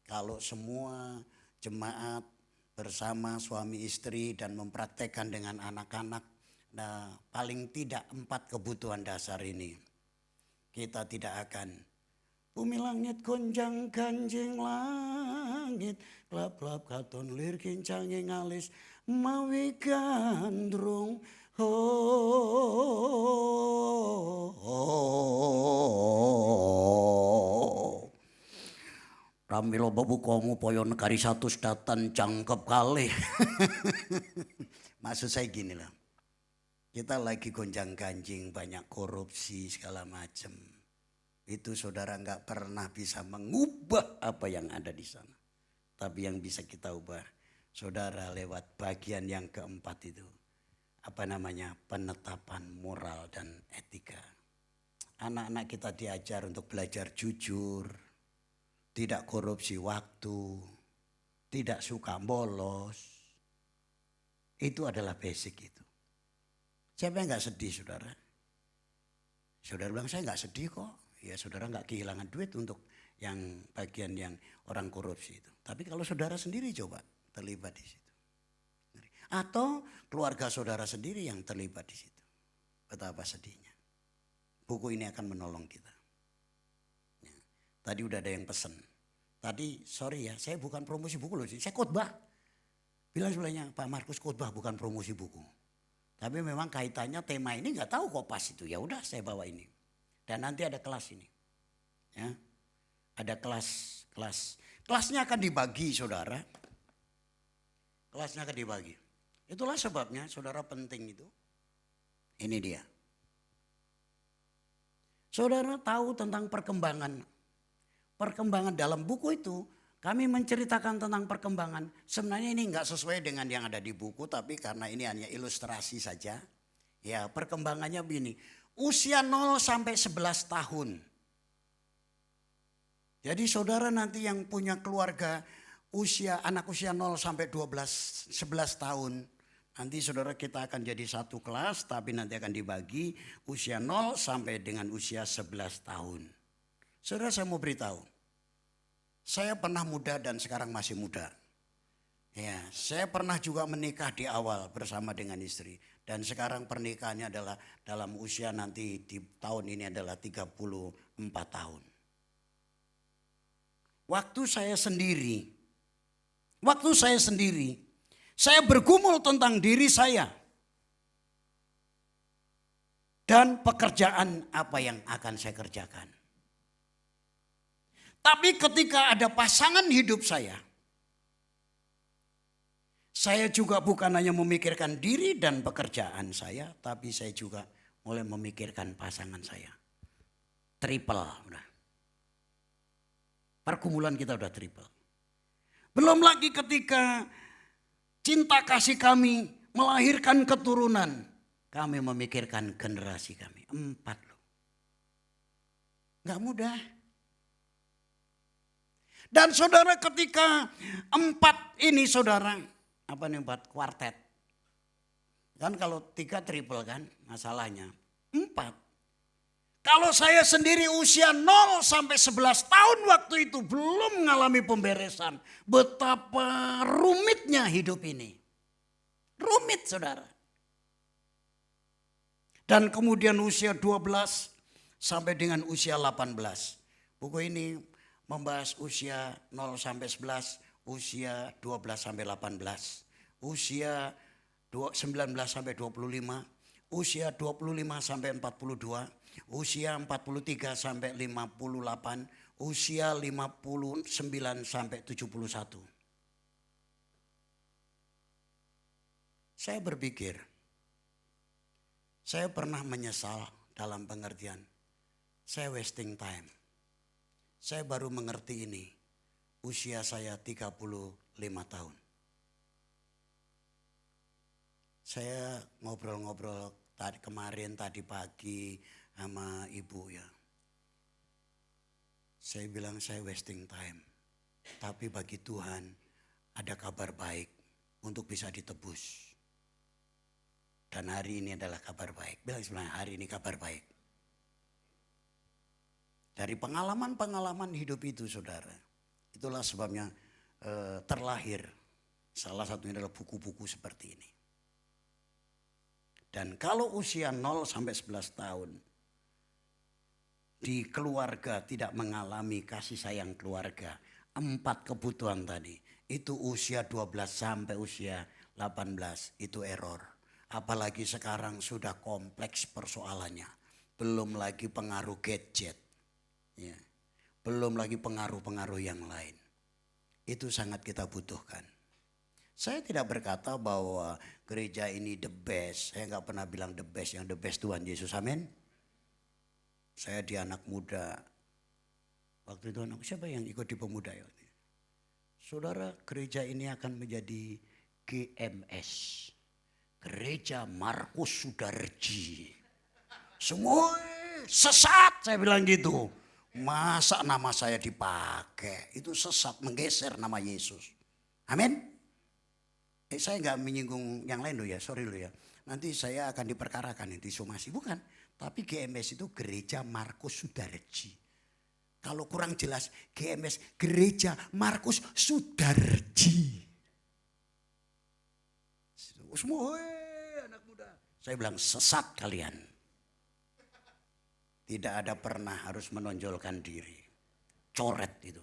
kalau semua jemaat bersama suami istri dan mempraktekkan dengan anak-anak. Nah paling tidak 4 kebutuhan dasar ini. Kita tidak akan. Bumi langit gonjang ganjing langit. Klap-klap katon lir kincange ngalis. Mawi gandrung. Ramilo babu komu poyo negari 1 datan cangkep kali. Maksud saya gini lah. Kita lagi gonjang ganjing banyak korupsi segala macam. Itu saudara nggak pernah bisa mengubah apa yang ada di sana. Tapi yang bisa kita ubah saudara lewat bagian yang keempat itu. Apa namanya? Penetapan moral dan etika. Anak-anak kita diajar untuk belajar jujur. Tidak korupsi waktu. Tidak suka bolos. Itu adalah basic itu. Siapa yang gak sedih saudara? Saudara bilang saya gak sedih kok. Ya saudara gak kehilangan duit untuk yang bagian yang orang korupsi itu. Tapi kalau saudara sendiri coba terlibat di situ. Atau keluarga saudara sendiri yang terlibat di situ. Betapa sedihnya. Buku ini akan menolong kita. Ya. Tadi udah ada yang pesen. Tadi sorry ya saya bukan promosi buku loh. Saya khotbah. Bilang sebelahnya Pak Markus khotbah bukan promosi buku. Tapi memang kaitannya tema ini nggak tahu kok pas itu. Ya udah saya bawa ini. Dan nanti ada kelas ini. Ya. Ada kelas. Kelasnya akan dibagi saudara. Kelasnya akan dibagi. Itulah sebabnya saudara penting itu. Ini dia. Saudara tahu tentang perkembangan. Perkembangan dalam buku itu. Kami menceritakan tentang perkembangan. Sebenarnya ini enggak sesuai dengan yang ada di buku. Tapi karena ini hanya ilustrasi saja. Ya perkembangannya begini. Usia 0 sampai 11 tahun. Jadi saudara nanti yang punya keluarga anak usia 0 sampai 12, 11 tahun. Nanti saudara kita akan jadi satu kelas tapi nanti akan dibagi usia 0 sampai dengan usia 11 tahun. Saudara saya mau beritahu. Saya pernah muda dan sekarang masih muda. Ya, saya pernah juga menikah di awal bersama dengan istri. Dan sekarang pernikahannya adalah dalam usia nanti di tahun ini adalah 34 tahun. Waktu saya sendiri, saya bergumul tentang diri saya. Dan pekerjaan apa yang akan saya kerjakan. Tapi ketika ada pasangan hidup saya juga bukan hanya memikirkan diri dan pekerjaan saya, tapi saya juga mulai memikirkan pasangan saya. Triple udah. Pergumulan kita udah triple. Belum lagi ketika cinta kasih kami melahirkan keturunan, kami memikirkan generasi kami. 4 loh. Gak mudah. Dan saudara ketika 4 ini saudara, apa nih 4? Kuartet. Kan kalau 3 triple kan masalahnya. 4. Kalau saya sendiri usia 0 sampai 11 tahun waktu itu belum mengalami pemberesan. Betapa rumitnya hidup ini. Rumit saudara. Dan kemudian usia 12 sampai dengan usia 18. Buku ini membahas usia 0 sampai 11. Usia 12 sampai 18, usia 19 sampai 25, usia 25 sampai 42, usia 43 sampai 58, usia 59 sampai 71. Saya berpikir, saya pernah menyesal dalam pengertian, saya wasting time. Saya baru mengerti ini. Usia saya 35 tahun. Saya ngobrol-ngobrol tadi pagi sama ibu ya. Saya bilang saya wasting time. Tapi bagi Tuhan ada kabar baik untuk bisa ditebus. Dan hari ini adalah kabar baik. Bilang sebenarnya hari ini kabar baik. Dari pengalaman-pengalaman hidup itu saudara. Itulah sebabnya terlahir salah satunya adalah buku-buku seperti ini. Dan kalau usia 0 sampai 11 tahun di keluarga tidak mengalami kasih sayang keluarga, 4 kebutuhan tadi, itu usia 12 sampai usia 18 itu error. Apalagi sekarang sudah kompleks persoalannya. Belum lagi pengaruh gadget. Ya. Belum lagi pengaruh-pengaruh yang lain. Itu sangat kita butuhkan. Saya tidak berkata bahwa gereja ini the best. Saya nggak pernah bilang the best. Yang the best Tuhan Yesus, amin. Saya di anak muda. Waktu itu siapa yang ikut di pemuda ya? Saudara, gereja ini akan menjadi GMS. Gereja Markus Sudarji. Semua sesat, saya bilang gitu. Masa nama saya dipakai? Itu sesat, menggeser nama Yesus. Amin. Saya nggak menyinggung yang lain loh ya, sorry loh ya. Nanti saya akan diperkarakan di somasi, bukan. Tapi GMS itu Gereja Markus Sudarji. Kalau kurang jelas, GMS Gereja Markus Sudarji. Semua anak muda. Saya bilang sesat kalian. Tidak ada pernah harus menonjolkan diri. Coret itu.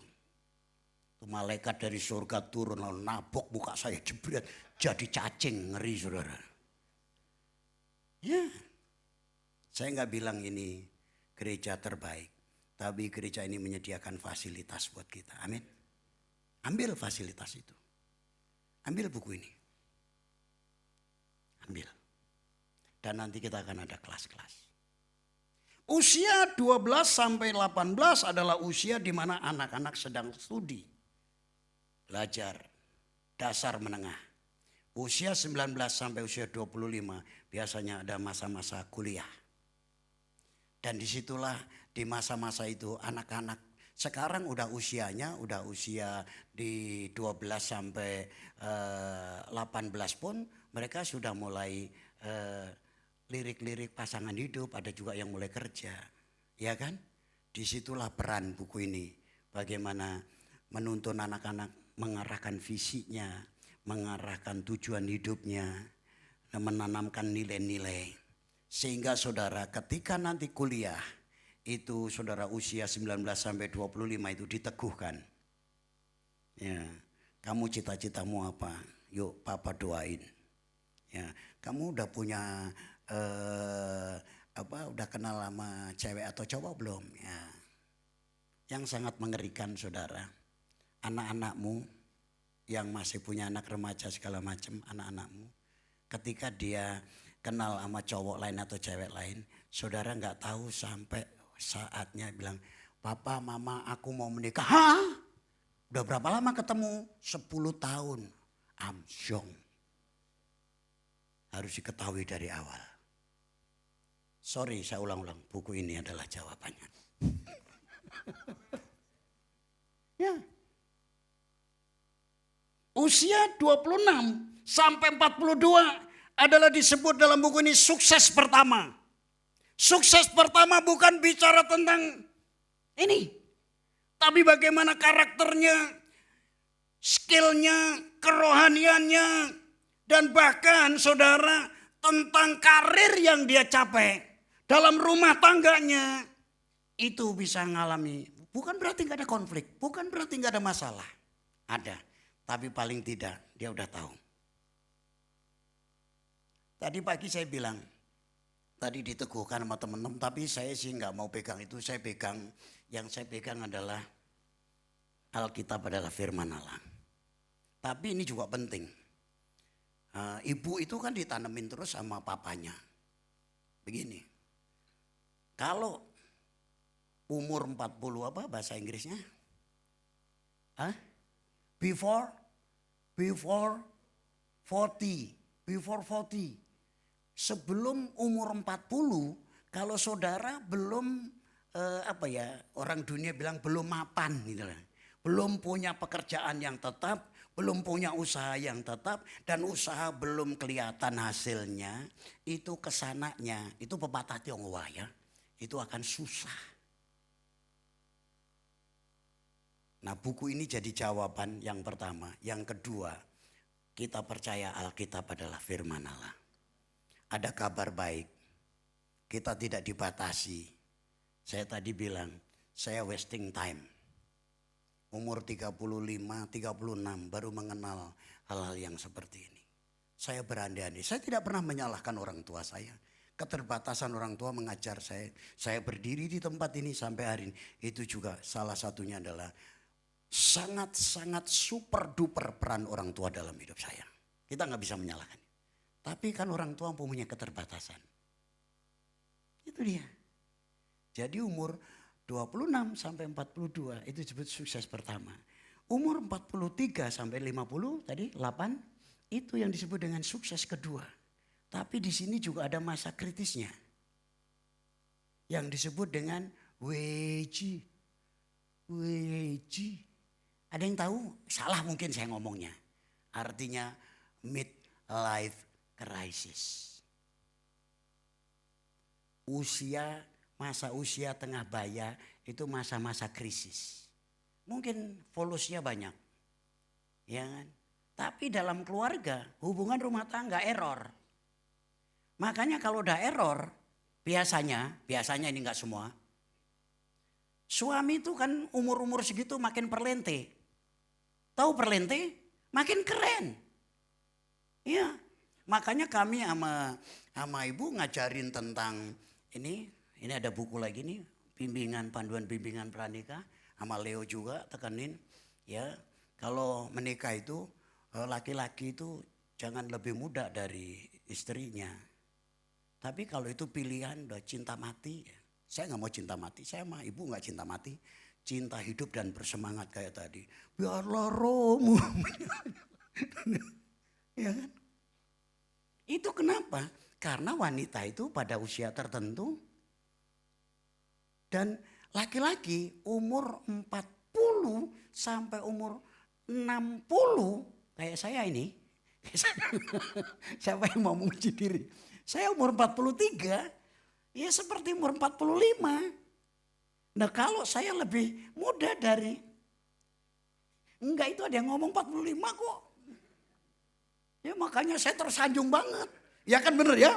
Itu malaikat dari surga turun lalu nabok muka saya jebret. Jadi cacing, ngeri saudara. Ya. Saya nggak bilang ini gereja terbaik. Tapi gereja ini menyediakan fasilitas buat kita. Amin. Ambil fasilitas itu. Ambil buku ini. Ambil. Dan nanti kita akan ada kelas-kelas. Usia 12 sampai 18 adalah usia di mana anak-anak sedang studi. Belajar dasar menengah. Usia 19 sampai usia 25 biasanya ada masa-masa kuliah. Dan disitulah di masa-masa itu anak-anak Sekarang udah usianya, udah usia di 12 sampai 18 pun mereka sudah mulai lirik-lirik pasangan hidup, ada juga yang mulai kerja. Ya kan? Disitulah peran buku ini. Bagaimana menuntun anak-anak mengarahkan visinya, mengarahkan tujuan hidupnya, dan menanamkan nilai-nilai. Sehingga saudara ketika nanti kuliah, itu saudara usia 19 sampai 25 itu diteguhkan. Ya, kamu cita-citamu apa? Yuk papa doain. Ya, kamu udah punya udah kenal sama cewek atau cowok belum? Ya. Yang sangat mengerikan saudara, anak-anakmu yang masih punya anak remaja segala macam, anak-anakmu ketika dia kenal sama cowok lain atau cewek lain, saudara nggak tahu sampai saatnya bilang, papa mama aku mau menikah. Hah? Udah berapa lama ketemu? 10 tahun. Amsyong. Harus diketahui dari awal. Sorry, saya ulang-ulang, buku ini adalah jawabannya. Ya. Usia 26 sampai 42 adalah disebut dalam buku ini sukses pertama. Sukses pertama bukan bicara tentang ini, tapi bagaimana karakternya, skillnya, kerohaniannya, dan bahkan saudara tentang karir yang dia capai dalam rumah tangganya. Itu bisa ngalami, bukan berarti gak ada konflik, bukan berarti gak ada masalah. Ada, tapi paling tidak dia udah tahu. Tadi pagi saya bilang, tadi diteguhkan sama teman-teman, tapi saya sih nggak mau pegang itu. Yang saya pegang adalah Alkitab adalah firman Allah. Tapi ini juga penting. Ibu itu kan ditanemin terus sama papanya. Begini, kalau umur 40 apa bahasa Inggrisnya? Before 40. Sebelum umur 40, kalau saudara belum orang dunia bilang belum mapan gitu lah. Belum punya pekerjaan yang tetap, belum punya usaha yang tetap, dan usaha belum kelihatan hasilnya, itu kesananya, itu pepatah Tionghoa ya, itu akan susah. Nah, buku ini jadi jawaban yang pertama. Yang kedua, kita percaya Alkitab adalah firman Allah. Ada kabar baik, kita tidak dibatasi. Saya tadi bilang, saya wasting time. Umur 35, 36 baru mengenal hal-hal yang seperti ini. Saya berandai-andai, saya tidak pernah menyalahkan orang tua saya. Keterbatasan orang tua mengajar saya berdiri di tempat ini sampai hari ini. Itu juga salah satunya adalah sangat-sangat super duper peran orang tua dalam hidup saya. Kita nggak bisa menyalahkan. Tapi kan orang tua punya keterbatasan. Itu dia. Jadi umur 26 sampai 42 itu disebut sukses pertama. Umur 43 sampai 50 tadi 8 itu yang disebut dengan sukses kedua. Tapi di sini juga ada masa kritisnya. Yang disebut dengan WG. Ada yang tahu? Salah mungkin saya ngomongnya. Artinya midlife crisis. Masa usia tengah baya itu masa-masa krisis. Mungkin volumenya banyak. Ya kan? Tapi dalam keluarga, hubungan rumah tangga error. Makanya kalau udah error, biasanya ini enggak semua. Suami itu kan umur-umur segitu makin perlente. Tahu perlente? Makin keren. Iya. Makanya kami sama ibu ngajarin tentang ini ada buku lagi nih, panduan bimbingan pranikah, sama Leo juga tekanin ya. Kalau menikah itu laki-laki itu jangan lebih muda dari istrinya. Tapi kalau itu pilihan udah cinta mati, saya nggak mau cinta mati, saya sama ibu nggak cinta mati, cinta hidup dan bersemangat kayak tadi. Biarlah rohmu, ya kan? Itu kenapa? Karena wanita itu pada usia tertentu dan Laki-laki umur 40 sampai umur 60 kayak saya ini. Siapa yang mau menguji diri? Saya umur 43, ya seperti umur 45. Nah kalau saya lebih muda dari, enggak itu ada yang ngomong 45 kok. Ya makanya saya tersanjung banget. Ya kan bener ya.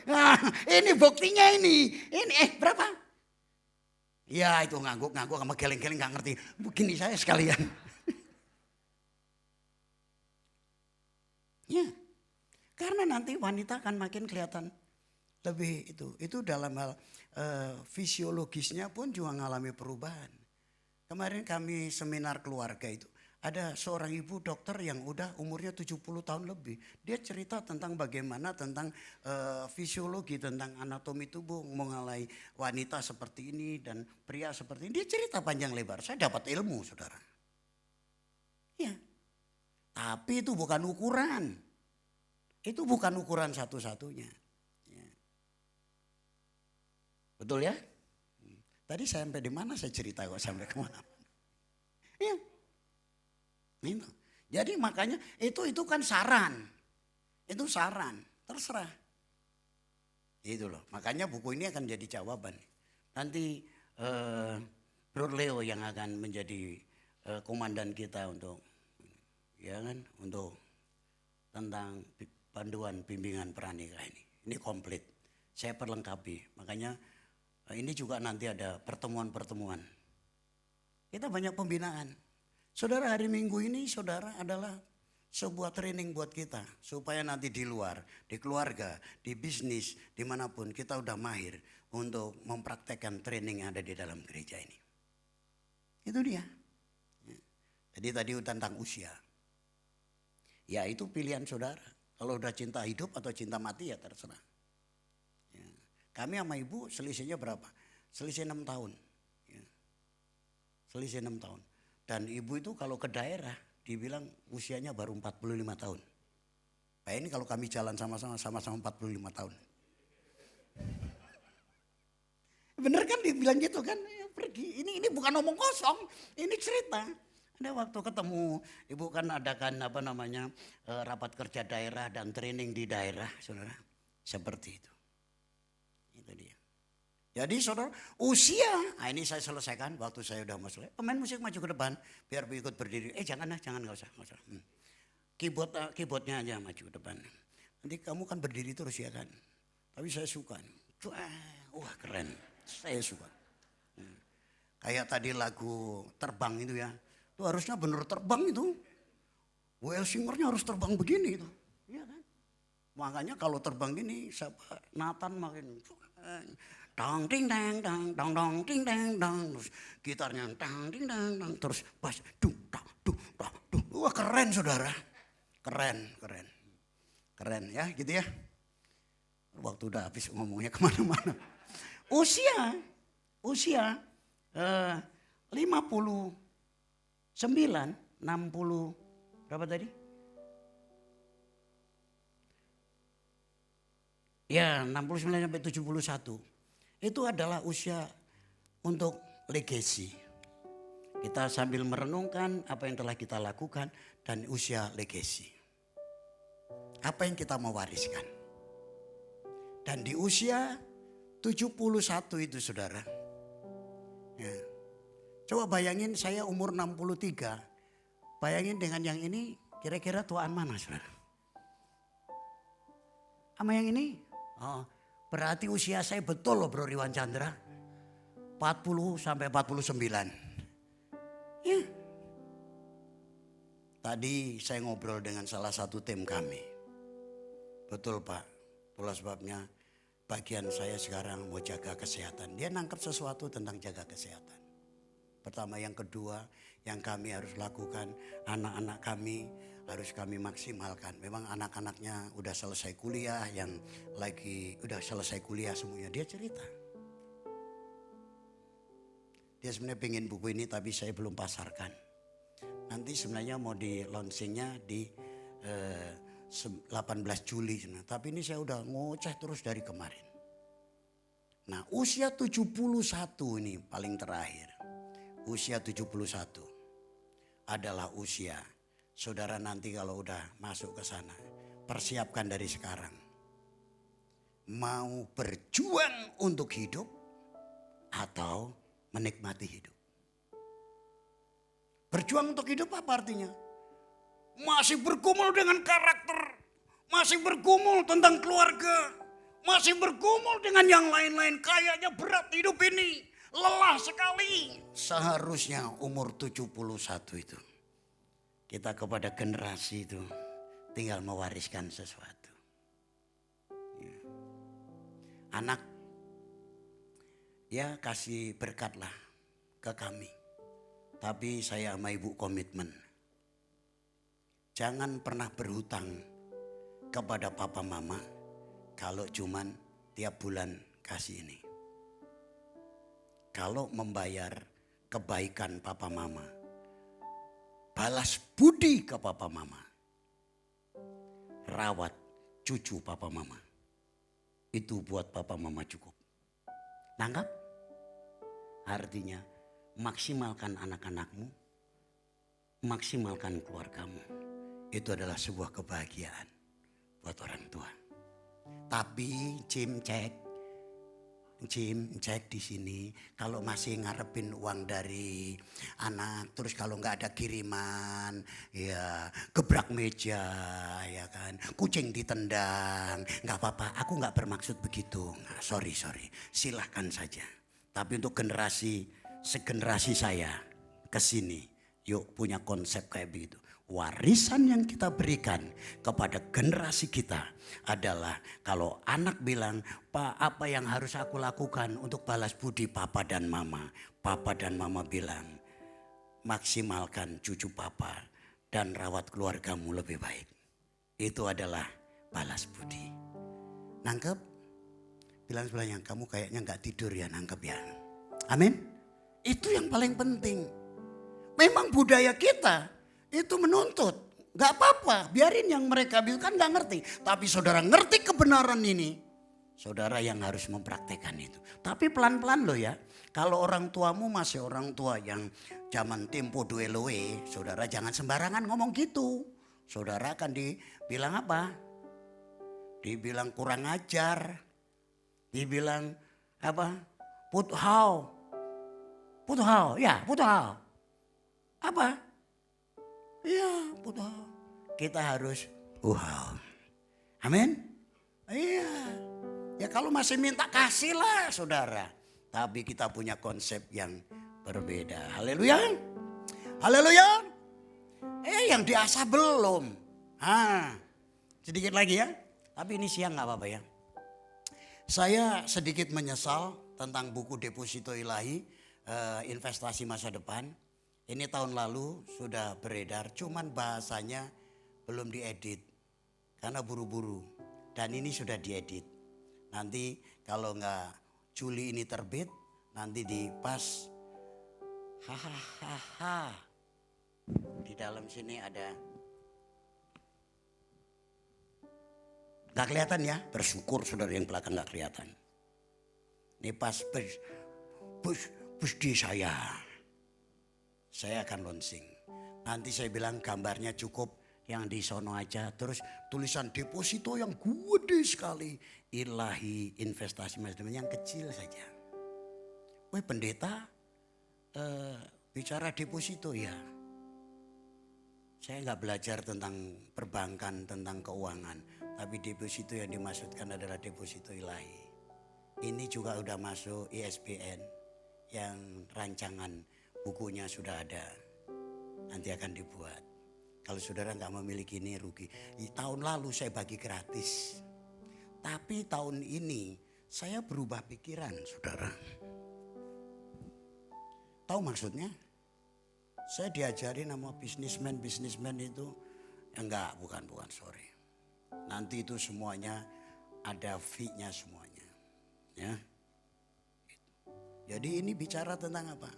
Nah, ini buktinya ini. Ini berapa? Ya itu ngangguk-ngangguk sama geleng-geleng gak ngerti. Begini saya sekalian. Ya, karena nanti wanita akan makin kelihatan lebih itu. Itu dalam hal fisiologisnya pun juga mengalami perubahan. Kemarin kami seminar keluarga itu. Ada seorang ibu dokter yang udah umurnya 70 tahun lebih. Dia cerita tentang bagaimana tentang fisiologi, tentang anatomi tubuh mengenai wanita seperti ini dan pria seperti ini. Dia cerita panjang lebar. Saya dapat ilmu, saudara. Ya, tapi itu bukan ukuran. Itu bukan ukuran satu-satunya. Ya. Betul ya? Tadi saya sampai di mana saya cerita kok sampai kemana? Ya. Itu. Jadi makanya itu kan saran. Itu saran, terserah. Itu loh. Makanya buku ini akan jadi jawaban. Nanti Bro Leo yang akan menjadi komandan kita untuk ya kan, untuk tentang panduan bimbingan pranikah ini. Ini komplit. Saya perlengkapi. Makanya ini juga nanti ada pertemuan-pertemuan. Kita banyak pembinaan. Saudara, hari Minggu ini saudara adalah sebuah training buat kita. Supaya nanti di luar, di keluarga, di bisnis, dimanapun kita udah mahir untuk mempraktekkan training yang ada di dalam gereja ini. Itu dia. Jadi tadi tentang usia. Ya itu pilihan saudara. Kalau udah cinta hidup atau cinta mati ya terserah. Ya. Kami sama ibu selisihnya berapa? Selisih 6 tahun. Ya. Selisih 6 tahun. Dan ibu itu kalau ke daerah dibilang usianya baru 45 tahun. Nah ini kalau kami jalan sama-sama 45 tahun. Bener kan dibilang gitu kan? Ya, pergi. Ini bukan omong kosong, ini cerita. Ada waktu ketemu, ibu kan adakan rapat kerja daerah dan training di daerah, saudara. Seperti itu. Itu dia. Jadi saudara, usia, ini saya selesaikan waktu saya udah mau selesai. Pemain musik maju ke depan, biar ikut berdiri. Jangan nggak usah. Keyboardnya aja maju ke depan. Nanti kamu kan berdiri terus ya kan. Tapi saya suka. Wah keren, saya suka. Kayak tadi lagu Terbang itu ya. Itu harusnya bener terbang itu. W.L. Singernya harus terbang begini itu. Iya kan? Makanya kalau terbang gini, Nathan makin dang ding dang dang dang dang ding dang dang, terus gitarnya dang ding dang dang, terus bass dung dang dung dang dung. Wah keren saudara, keren ya gitu ya. Waktu udah habis ngomongnya kemana-mana. Usia 59, 60 berapa tadi? Ya 69 sampai 71. Itu adalah usia untuk legasi. Kita sambil merenungkan apa yang telah kita lakukan dan usia legasi. Apa yang kita mau wariskan. Dan di usia 71 itu saudara. Ya. Coba bayangin saya umur 63. Bayangin dengan yang ini kira-kira tuaan mana saudara? Sama yang ini? Oh. Berarti usia saya betul loh Bro Riwan Chandra. 40 sampai 49. Ya. Tadi saya ngobrol dengan salah satu tim kami. Betul Pak. Itulah sebabnya bagian saya sekarang mau jaga kesehatan. Dia nangkep sesuatu tentang jaga kesehatan. Pertama, yang kedua yang kami harus lakukan, anak-anak kami harus kami maksimalkan. Memang anak-anaknya udah selesai kuliah, yang lagi udah selesai kuliah semuanya. Dia cerita. Dia sebenarnya pengen buku ini tapi saya belum pasarkan. Nanti sebenarnya mau di launchingnya di 18 Juli. Tapi ini saya udah ngoceh terus dari kemarin. Nah usia 71 ini paling terakhir. Usia 71 adalah usia saudara nanti kalau udah masuk ke sana. Persiapkan dari sekarang. Mau berjuang untuk hidup atau menikmati hidup. Berjuang untuk hidup apa artinya? Masih bergumul dengan karakter. Masih bergumul tentang keluarga. Masih bergumul dengan yang lain-lain. Kayaknya berat hidup ini. Lelah sekali. Seharusnya umur 71 itu. Kita kepada generasi itu tinggal mewariskan sesuatu. Anak, ya kasih berkatlah ke kami. Tapi saya sama ibu komitmen. Jangan pernah berhutang kepada papa mama kalau cuman tiap bulan kasih ini. Kalau membayar kebaikan papa mama, balas budi ke papa mama, rawat cucu papa mama, itu buat papa mama cukup. Nangkap? Artinya maksimalkan anak-anakmu, maksimalkan keluargamu. Itu adalah sebuah kebahagiaan buat orang tua. Tapi Jim cek di sini kalau masih ngarepin uang dari anak, terus kalau nggak ada kiriman, ya gebrak meja, ya kan, kucing ditendang, nggak apa-apa. Aku nggak bermaksud begitu. Nah, sorry, silahkan saja. Tapi untuk segenerasi saya ke sini, yuk punya konsep kayak begitu. Warisan yang kita berikan kepada generasi kita adalah kalau anak bilang, Pak apa yang harus aku lakukan untuk balas budi papa dan mama. Papa dan mama bilang, maksimalkan cucu papa dan rawat keluargamu lebih baik. Itu adalah balas budi. Nangkep? Bilang sebelahnya, kamu kayaknya gak tidur ya, nangkep ya. Amin. Itu yang paling penting. Memang budaya kita itu menuntut, gak apa-apa, biarin yang mereka kan gak ngerti. Tapi saudara ngerti kebenaran ini, saudara yang harus mempraktekkan itu. Tapi pelan-pelan loh ya, kalau orang tuamu masih orang tua yang zaman tempo dueloe, saudara jangan sembarangan ngomong gitu. Saudara akan dibilang apa? Dibilang kurang ajar, dibilang apa? Puthau, apa? Iya, betul. Kita harus amin. Iya. Ya kalau masih minta kasihlah saudara. Tapi kita punya konsep yang berbeda. Haleluya. Haleluya. Yang diasah belum. Sedikit lagi ya. Tapi ini siang gak apa-apa ya. Saya sedikit menyesal tentang buku Deposito Ilahi, investasi masa depan. Ini tahun lalu sudah beredar, cuman bahasanya belum diedit karena buru-buru. Dan ini sudah diedit. Nanti kalau nggak Juli ini terbit, nanti di pas hahaha. Di dalam sini ada, nggak kelihatan ya? Bersyukur saudara yang belakang nggak kelihatan. Ini pas bus di saya akan launching. Nanti saya bilang gambarnya cukup yang di sono aja. Terus tulisan deposito yang gede sekali. Ilahi investasi masa depan yang kecil saja. Woi pendeta bicara deposito ya. Saya nggak belajar tentang perbankan, tentang keuangan. Tapi deposito yang dimaksudkan adalah deposito ilahi. Ini juga udah masuk ISBN yang rancangan bukunya sudah ada, nanti akan dibuat. Kalau saudara nggak memiliki ini rugi. Tahun lalu saya bagi gratis, tapi tahun ini saya berubah pikiran, saudara. Tahu maksudnya? Saya diajarin sama bisnismen itu, bukan sorry. Nanti itu semuanya ada fee-nya semuanya, ya. Jadi ini bicara tentang apa?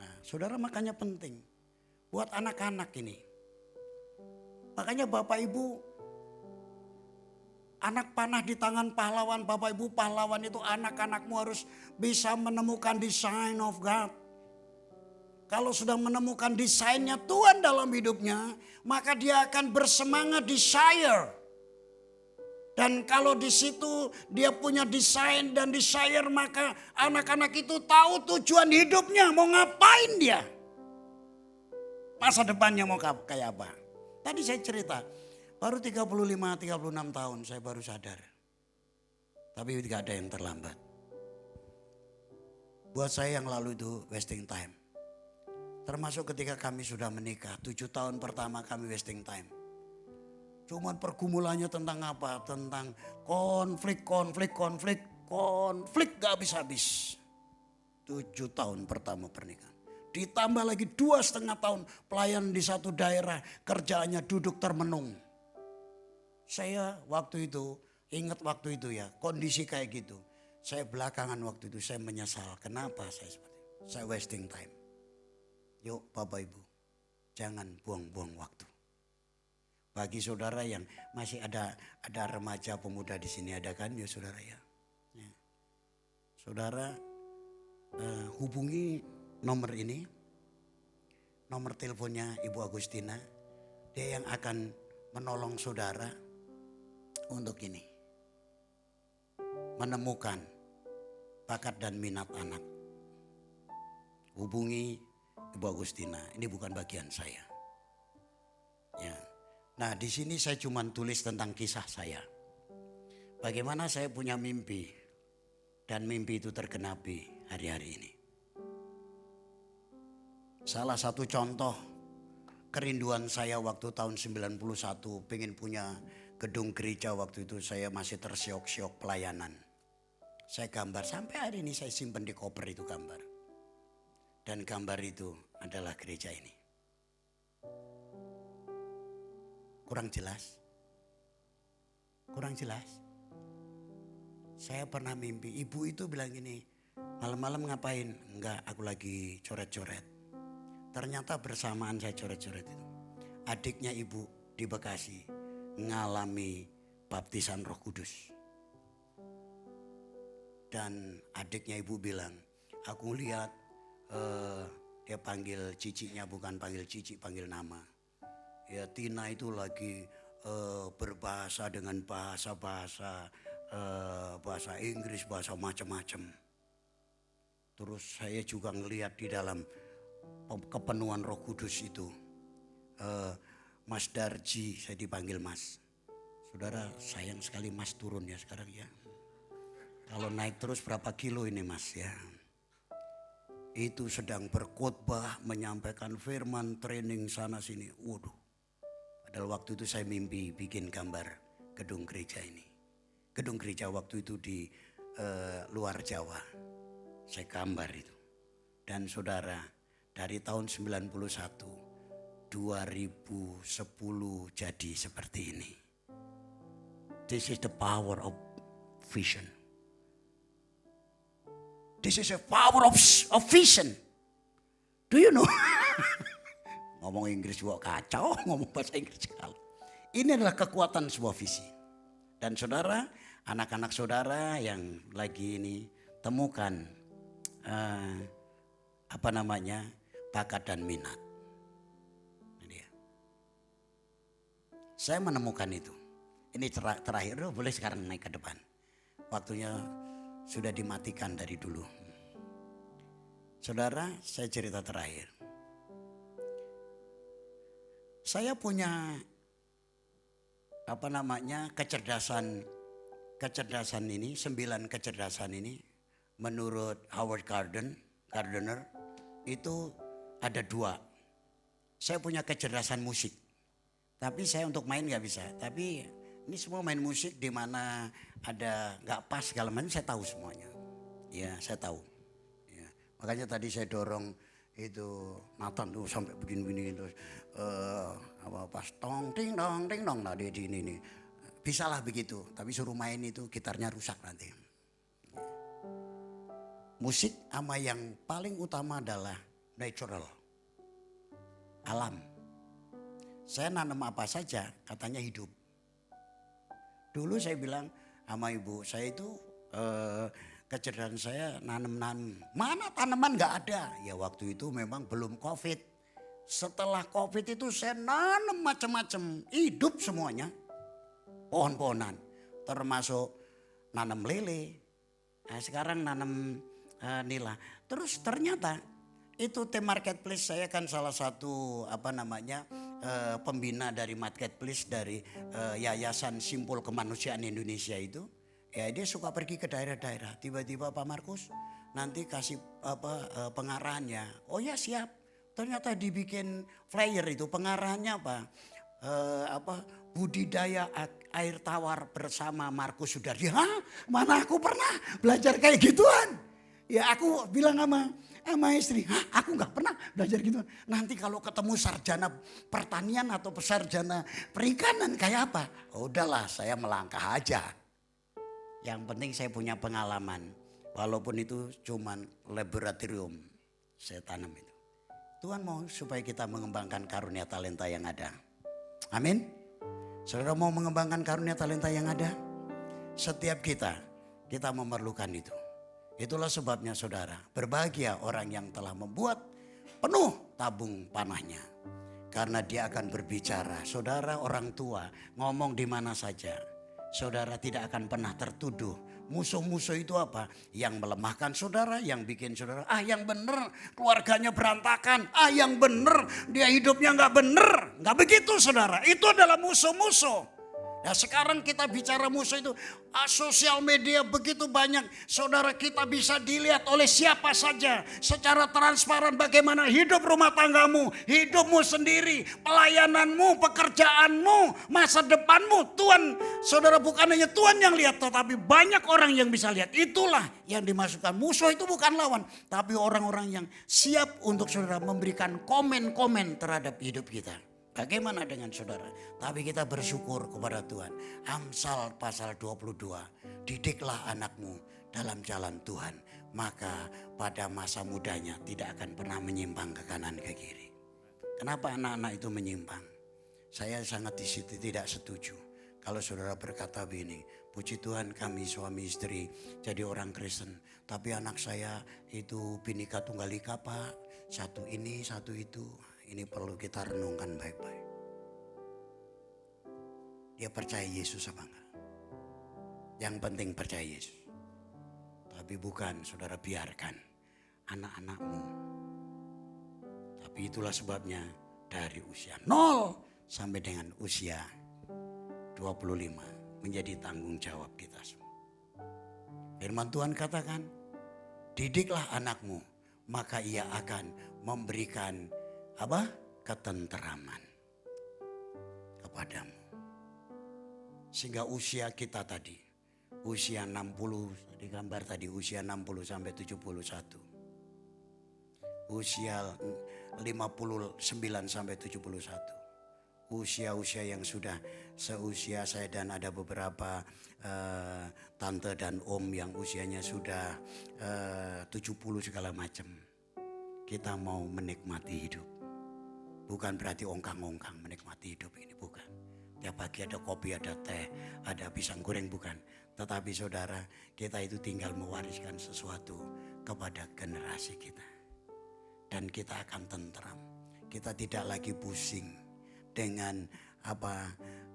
Nah, saudara makanya penting buat anak-anak ini. Makanya Bapak Ibu Anak panah di tangan pahlawan, Bapak Ibu, pahlawan itu anak-anakmu harus bisa menemukan design of God. Kalau sudah menemukan desainnya Tuhan dalam hidupnya, maka dia akan bersemangat desire. Dan kalau di situ dia punya desain dan desire, maka anak-anak itu tahu tujuan hidupnya, mau ngapain dia. Masa depannya mau kayak apa. Tadi saya cerita, baru 35-36 tahun saya baru sadar. Tapi tidak ada yang terlambat. Buat saya yang lalu itu wasting time. Termasuk ketika kami sudah menikah, 7 tahun pertama kami wasting time. Cuman pergumulannya tentang apa? Tentang konflik gak habis-habis. 7 tahun pertama pernikahan. Ditambah lagi 2,5 tahun pelayan di satu daerah, kerjaannya duduk termenung. Saya waktu itu, ingat waktu itu ya, kondisi kayak gitu. Saya belakangan waktu itu saya menyesal. Kenapa saya seperti itu? Saya wasting time. Yuk Bapak Ibu, jangan buang-buang waktu. Bagi saudara yang masih ada remaja pemuda di sini, ada kan ya saudara ya. Saudara hubungi nomor ini, nomor teleponnya Ibu Agustina. Dia yang akan menolong saudara untuk ini. Menemukan bakat dan minat anak. Hubungi Ibu Agustina, ini bukan bagian saya. Ya. Nah, di sini saya cuma tulis tentang kisah saya. Bagaimana saya punya mimpi dan mimpi itu tergenapi hari-hari ini. Salah satu contoh kerinduan saya waktu tahun 91 pengen punya gedung gereja, waktu itu saya masih tersiok-siok pelayanan. Saya gambar sampai hari ini, saya simpan di koper itu gambar. Dan gambar itu adalah gereja ini. Kurang jelas? Kurang jelas? Saya pernah mimpi, ibu itu bilang gini, malam-malam ngapain? Enggak, aku lagi coret-coret. Ternyata bersamaan saya coret-coret itu, adiknya ibu di Bekasi ngalami baptisan Roh Kudus. Dan adiknya ibu bilang, aku lihat dia panggil cicinya, bukan panggil cici, panggil nama. Ya Tina itu lagi berbahasa dengan bahasa Inggris, bahasa macam-macam. Terus saya juga ngelihat di dalam kepenuhan Roh Kudus itu, Mas Darji, saya dipanggil Mas. Saudara, sayang sekali Mas turun ya sekarang ya. Kalau naik terus berapa kilo ini Mas ya. Itu sedang berkhotbah, menyampaikan firman, training sana sini. Waduh. Padahal waktu itu saya mimpi bikin gambar gedung gereja ini. Gedung gereja waktu itu di luar Jawa. Saya gambar itu. Dan saudara, dari tahun 91, 2010 jadi seperti ini. This is the power of vision. This is a power of vision. Do you know? Ngomong Inggris juga kacau, ngomong bahasa Inggris kacau. Ini adalah kekuatan sebuah visi. Dan saudara, anak-anak saudara yang lagi ini temukan bakat dan minat. Ini dia. Saya menemukan itu. Ini terakhir, boleh sekarang naik ke depan. Waktunya sudah dimatikan dari dulu. Saudara, saya cerita terakhir. Saya punya kecerdasan ini, 9 kecerdasan ini menurut Howard Gardner itu ada 2. Saya punya kecerdasan musik. Tapi saya untuk main gak bisa. Tapi ini semua main musik di mana ada gak pas segala macam, saya tahu semuanya. Ya, saya tahu. Ya. Makanya tadi saya dorong itu Nathan tuh sampai begini-begini terus pas tong ting dong nah di ini. Bisalah begitu, tapi suruh main itu gitarnya rusak nanti. Musik sama yang paling utama adalah natural. Alam. Saya nanam apa saja katanya hidup. Dulu saya bilang sama ibu, saya itu kecerdasan saya nanam-nanam. Mana tanaman nggak ada. Ya waktu itu memang belum COVID. Setelah COVID itu saya nanam macam-macam. Hidup semuanya. Pohon-pohonan. Termasuk nanam lele. Nah, sekarang nanam nila. Terus ternyata itu T-Marketplace, saya kan salah satu pembina dari Marketplace dari Yayasan Simpul Kemanusiaan Indonesia itu. Ya dia suka pergi ke daerah-daerah. Tiba-tiba Pak Markus nanti kasih pengarahannya. Oh ya siap. Ternyata dibikin flyer itu pengarahannya budidaya air tawar bersama Markus Sudardi. Hah? Mana aku pernah belajar kayak gituan? Ya aku bilang sama istri, aku nggak pernah belajar gituan. Nanti kalau ketemu sarjana pertanian atau sarjana perikanan kayak apa? Oh, udahlah saya melangkah aja. Yang penting saya punya pengalaman. Walaupun itu cuman laboratorium saya tanam itu. Tuhan mau supaya kita mengembangkan karunia talenta yang ada. Amin. Saudara mau mengembangkan karunia talenta yang ada? Setiap kita memerlukan itu. Itulah sebabnya saudara, berbahagia orang yang telah membuat penuh tabung panahnya. Karena dia akan berbicara. Saudara orang tua ngomong di mana saja. Saudara tidak akan pernah tertuduh. Musuh-musuh itu apa? Yang melemahkan saudara, yang bikin saudara, yang bener keluarganya berantakan. Yang bener dia hidupnya gak bener. Gak begitu saudara, itu adalah musuh-musuh. Nah sekarang kita bicara musuh itu, sosial media begitu banyak. Saudara kita bisa dilihat oleh siapa saja. Secara transparan bagaimana hidup rumah tanggamu, hidupmu sendiri, pelayananmu, pekerjaanmu, masa depanmu. Tuhan, saudara bukan hanya Tuhan yang lihat, tetapi banyak orang yang bisa lihat. Itulah yang dimasukkan. Musuh itu bukan lawan, tapi orang-orang yang siap untuk saudara memberikan komen-komen terhadap hidup kita. Bagaimana dengan saudara? Tapi kita bersyukur kepada Tuhan. Amsal pasal 22. Didiklah anakmu dalam jalan Tuhan. Maka pada masa mudanya tidak akan pernah menyimpang ke kanan ke kiri. Kenapa anak-anak itu menyimpang? Saya sangat di situ tidak setuju. Kalau saudara berkata begini, puji Tuhan kami suami istri jadi orang Kristen. Tapi anak saya itu Bhinneka Tunggal Ika Pak. Satu ini, satu itu. Ini perlu kita renungkan baik-baik. Dia percaya Yesus apa enggak? Yang penting percaya Yesus. Tapi bukan saudara biarkan anak-anakmu. Tapi itulah sebabnya dari usia 0 sampai dengan usia 25 menjadi tanggung jawab kita semua. Firman Tuhan katakan, didiklah anakmu maka ia akan memberikan ketenteraman kepadamu. Sehingga usia kita tadi, usia 60, digambar tadi usia 60 sampai 71. Usia 59 sampai 71. Usia-usia yang sudah seusia saya dan ada beberapa tante dan om yang usianya sudah 70 segala macam. Kita mau menikmati hidup. Bukan berarti ongkang-ongkang menikmati hidup ini, bukan. Tiap pagi ada kopi, ada teh, ada pisang goreng, bukan. Tetapi saudara, kita itu tinggal mewariskan sesuatu kepada generasi kita. Dan kita akan tentram. Kita tidak lagi pusing dengan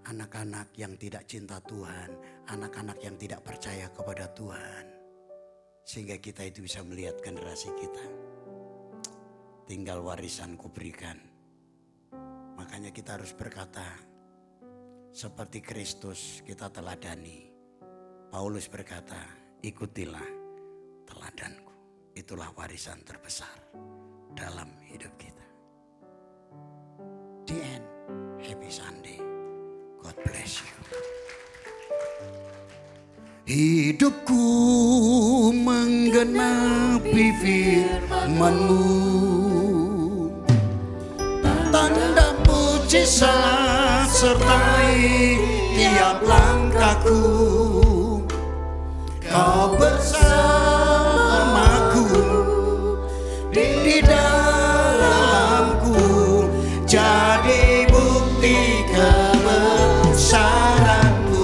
anak-anak yang tidak cinta Tuhan, anak-anak yang tidak percaya kepada Tuhan. Sehingga kita itu bisa melihat generasi kita. Tinggal warisan kuberikan. Makanya kita harus berkata, seperti Kristus kita teladani. Paulus berkata, ikutilah teladanku. Itulah warisan terbesar dalam hidup kita. The end. Happy Sunday. God bless you. Hidupku menggenapi firman-Mu. Tanda mujizat sertai tiap langkahku. Kau bersamaku di dalamku, jadi bukti kebesaran-Mu.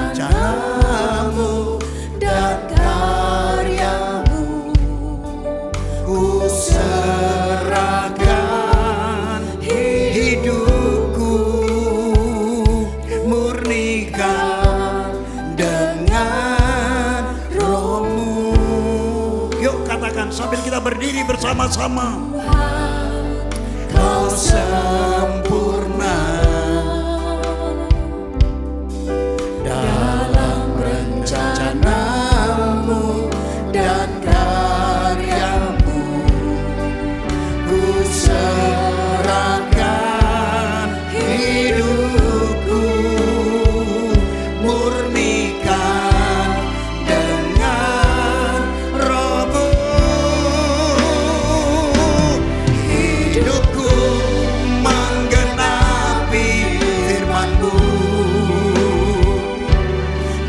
rencanamu dan karyamu. Ku serahkan hidupku, murnikan dengan roh-Mu. Yuk katakan sambil kita berdiri bersama-sama. Kau sempurna dalam rencanamu dan karyamu. Ku serahkan hidupku, murnikan dengan roh-Mu. Hidupku menggenapi firman-Mu,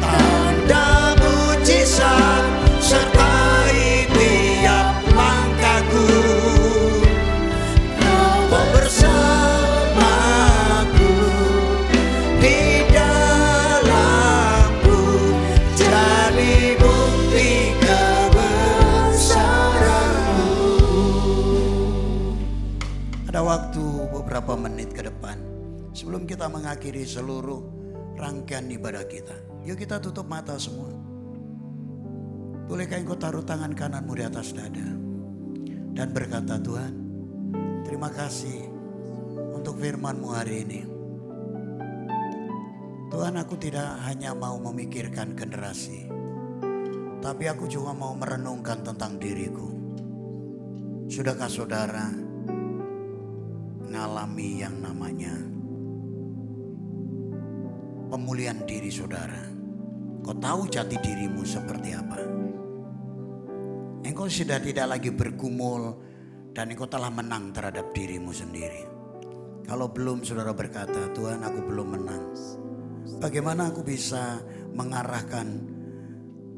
tanda mujizat sertai tiap langkahku. Kau bersamaku di dalamku, jadi bukti kebesaran-Mu. Ada waktu beberapa menit ke depan sebelum kita mengakhiri seluruh rangkaian ibadah kita. Yuk kita tutup mata semua. Bolehkah engkau taruh tangan kananmu di atas dada dan berkata, Tuhan, terima kasih untuk firman-Mu hari ini. Tuhan, aku tidak hanya mau memikirkan generasi, tapi aku juga mau merenungkan tentang diriku. Sudahkah saudara mengalami yang namanya pemulihan diri saudara? Kau tahu jati dirimu seperti apa? Engkau sudah tidak lagi bergumul dan engkau telah menang terhadap dirimu sendiri. Kalau belum, saudara berkata, Tuhan, aku belum menang. Bagaimana aku bisa mengarahkan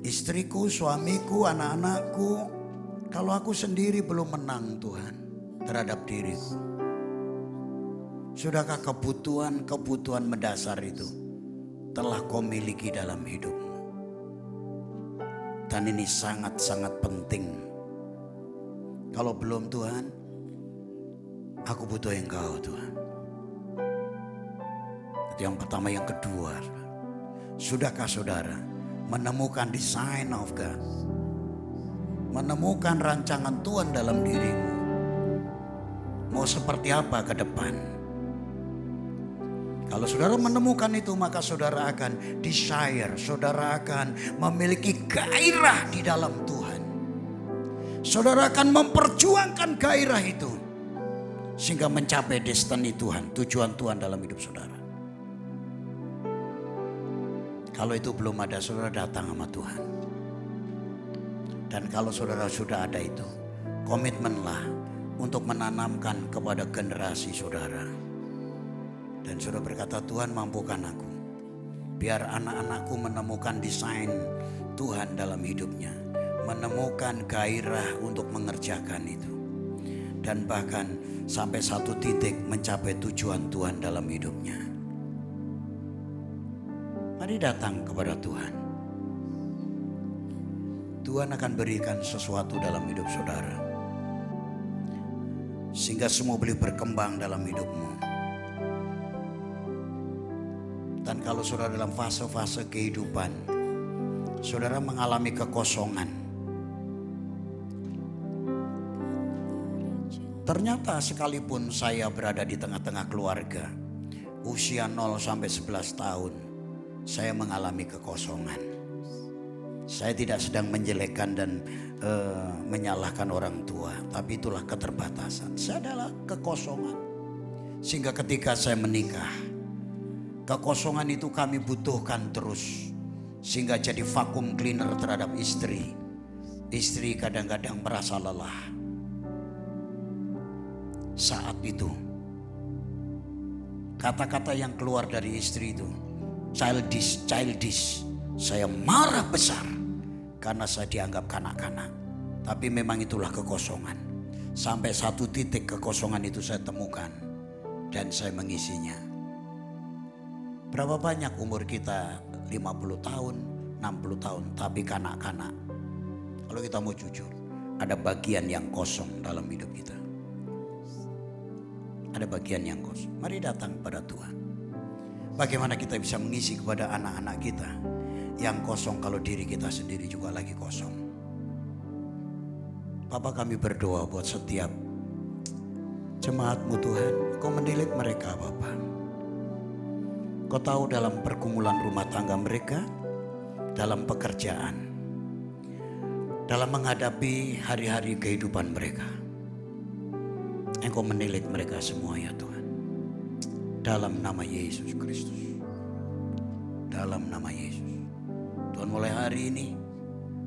istriku, suamiku, anak-anakku kalau aku sendiri belum menang, Tuhan, terhadap diriku? Sudahkah kebutuhan mendasar itu telah kau miliki dalam hidupmu? Dan ini sangat-sangat penting. Kalau belum, Tuhan, aku butuh Engkau, Tuhan. Itu yang pertama. Yang kedua, sudahkah saudara menemukan design of God, menemukan rancangan Tuhan dalam dirimu? Mau seperti apa ke depan? Kalau saudara menemukan itu, maka saudara akan desire, saudara akan memiliki gairah di dalam Tuhan. Saudara akan memperjuangkan gairah itu sehingga mencapai destiny Tuhan, tujuan Tuhan dalam hidup saudara. Kalau itu belum ada, saudara datang sama Tuhan. Dan kalau saudara sudah ada itu, komitmenlah untuk menanamkan kepada generasi saudara. Dan saudara berkata, Tuhan, mampukan aku, biar anak-anakku menemukan desain Tuhan dalam hidupnya, menemukan gairah untuk mengerjakan itu, dan bahkan sampai satu titik mencapai tujuan Tuhan dalam hidupnya. Mari datang kepada Tuhan. Tuhan akan berikan sesuatu dalam hidup saudara, sehingga semua boleh berkembang dalam hidupmu. Dan kalau saudara dalam fase-fase kehidupan, saudara mengalami kekosongan, ternyata sekalipun saya berada di tengah-tengah keluarga, usia 0 sampai 11 tahun, saya mengalami kekosongan. Saya tidak sedang menjelekkan dan menyalahkan orang tua, tapi itulah keterbatasan. Saya adalah kekosongan. Sehingga ketika saya menikah, kekosongan itu kami butuhkan terus. Sehingga jadi vakum cleaner terhadap istri. Istri kadang-kadang merasa lelah. Saat itu, kata-kata yang keluar dari istri itu, childish. Saya marah besar karena saya dianggap kanak-kanak. Tapi memang itulah kekosongan. Sampai satu titik kekosongan itu saya temukan dan saya mengisinya. Berapa banyak umur kita 50 tahun, 60 tahun, tapi kanak-kanak. Kalau kita mau jujur, ada bagian yang kosong dalam hidup kita. Ada bagian yang kosong. Mari datang pada Tuhan. Bagaimana kita bisa mengisi kepada anak-anak kita yang kosong kalau diri kita sendiri juga lagi kosong. Bapa, kami berdoa buat setiap jemaat-Mu Tuhan. Kau mendidik mereka Bapa. Kau tahu dalam pergumulan rumah tangga mereka, dalam pekerjaan, dalam menghadapi hari-hari kehidupan mereka. Engkau menilik mereka semua ya Tuhan. Dalam nama Yesus Kristus. Dalam nama Yesus. Tuhan, mulai hari ini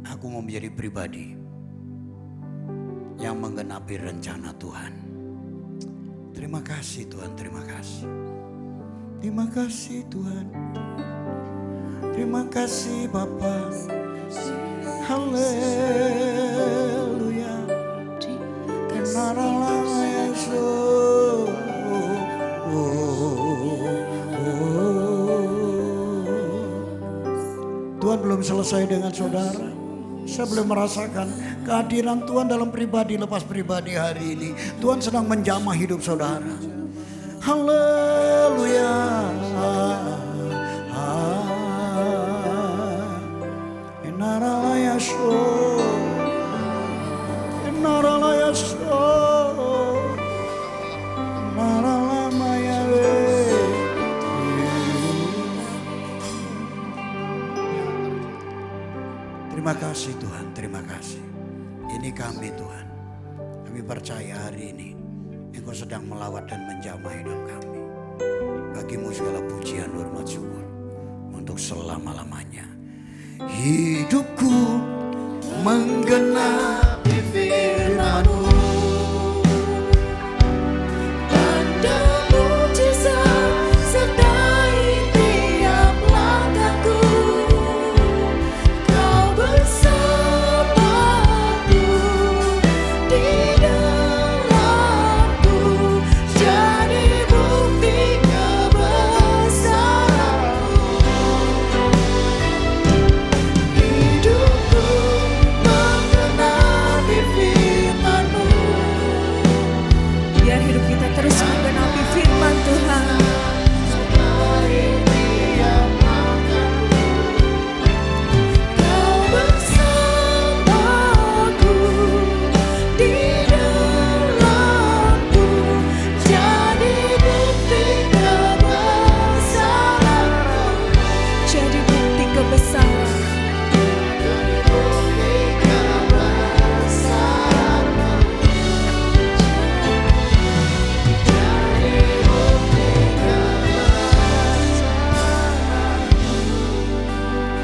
aku mau menjadi pribadi yang menggenapi rencana Tuhan. Terima kasih Tuhan, terima kasih. Terima kasih Tuhan. Terima kasih Bapa. Haleluya. Karena Yesus. Tuhan belum selesai dengan saudara. Saya belum merasakan kehadiran Tuhan dalam pribadi lepas pribadi hari ini. Tuhan sedang menjamah hidup saudara. Haleluya. Terima kasih Tuhan, terima kasih. Ini kami Tuhan. Kami percaya hari ini Engkau sedang melawat dan menjamah hidup kami. Bagimu segala pujian, hormat, syukur untuk selama-lamanya. Hidupku menggenapi firman-Mu. Tanda mujizat sertai tiap langkahku. Kau bersamaku di dalamku, jadi bukti kebesaran-Mu. Hidupku menggenapi firman-Mu. Biar hidup kita terus menggenapi firman Tuhan. Kau bersamaku di dalamku, jadi bukti kebesaran-Mu. Jadi bukti kebesaran.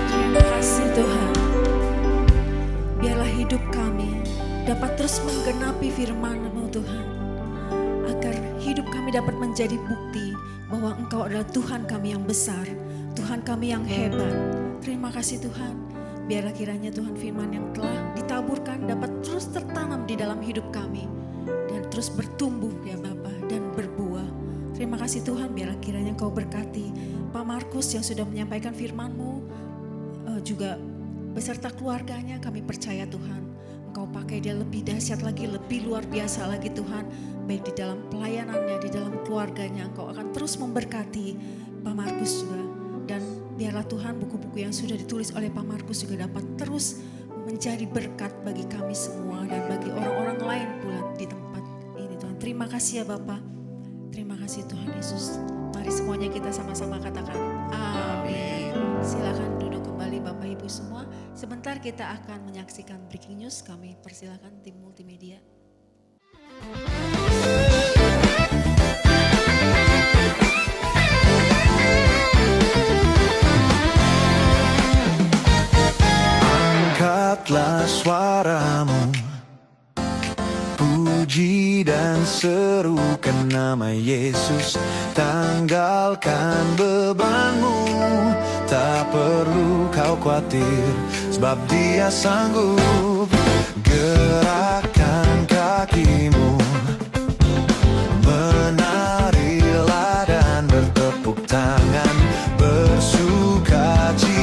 Terima kasih Tuhan. Biarlah hidup kami dapat terus menggenapi firman-Mu Tuhan. Agar hidup kami dapat menjadi bukti bahwa Engkau adalah Tuhan kami yang besar, Tuhan kami yang hebat. Terima kasih Tuhan. Biarlah kiranya Tuhan firman yang telah ditaburkan dapat terus tertanam di dalam hidup kami. Dan terus bertumbuh ya Bapa dan berbuah. Terima kasih Tuhan, biarlah kiranya Engkau berkati Pak Markus yang sudah menyampaikan firman-Mu. Juga beserta keluarganya kami percaya Tuhan. Engkau pakai dia lebih dahsyat lagi, lebih luar biasa lagi Tuhan. Baik di dalam pelayanannya, di dalam keluarganya. Engkau akan terus memberkati Pak Markus juga. Dan biarlah Tuhan buku-buku yang sudah ditulis oleh Pak Markus juga dapat terus menjadi berkat bagi kami semua. Dan bagi orang-orang lain pula di tempat ini Tuhan. Terima kasih ya Bapak. Terima kasih Tuhan Yesus. Mari semuanya kita sama-sama katakan amin. Silakan duduk kembali Bapak Ibu semua. Sebentar kita akan menyaksikan breaking news. Kami persilakan tim multimedia. Angkatlah suaramu, puji dan serukan nama Yesus. Tanggalkan bebanmu, tak perlu kau khawatir, sebab Dia sanggup. Gerakkan kakimu, menarilah dan bertepuk tangan, bersuka cita.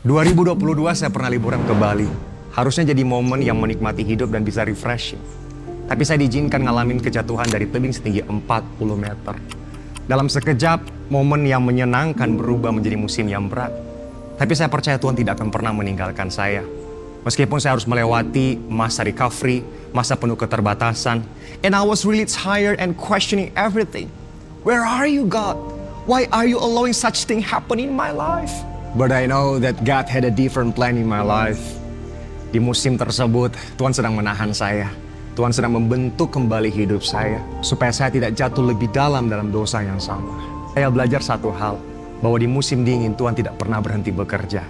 2022 saya pernah liburan ke Bali. Harusnya jadi momen yang menikmati hidup dan bisa refreshing. Tapi saya diizinkan ngalamin kejatuhan dari tebing setinggi 40 meter. Dalam sekejap, momen yang menyenangkan berubah menjadi musim yang berat. Tapi saya percaya Tuhan tidak akan pernah meninggalkan saya. Meskipun saya harus melewati masa recovery, masa penuh keterbatasan. And I was really tired and questioning everything. Where are you, God? Why are you allowing such thing happen in my life? But I know that God had a different plan in my life. Di musim tersebut, Tuhan sedang menahan saya. Tuhan sedang membentuk kembali hidup saya, supaya saya tidak jatuh lebih dalam dosa yang sama. Saya belajar satu hal, bahwa di musim dingin Tuhan tidak pernah berhenti bekerja.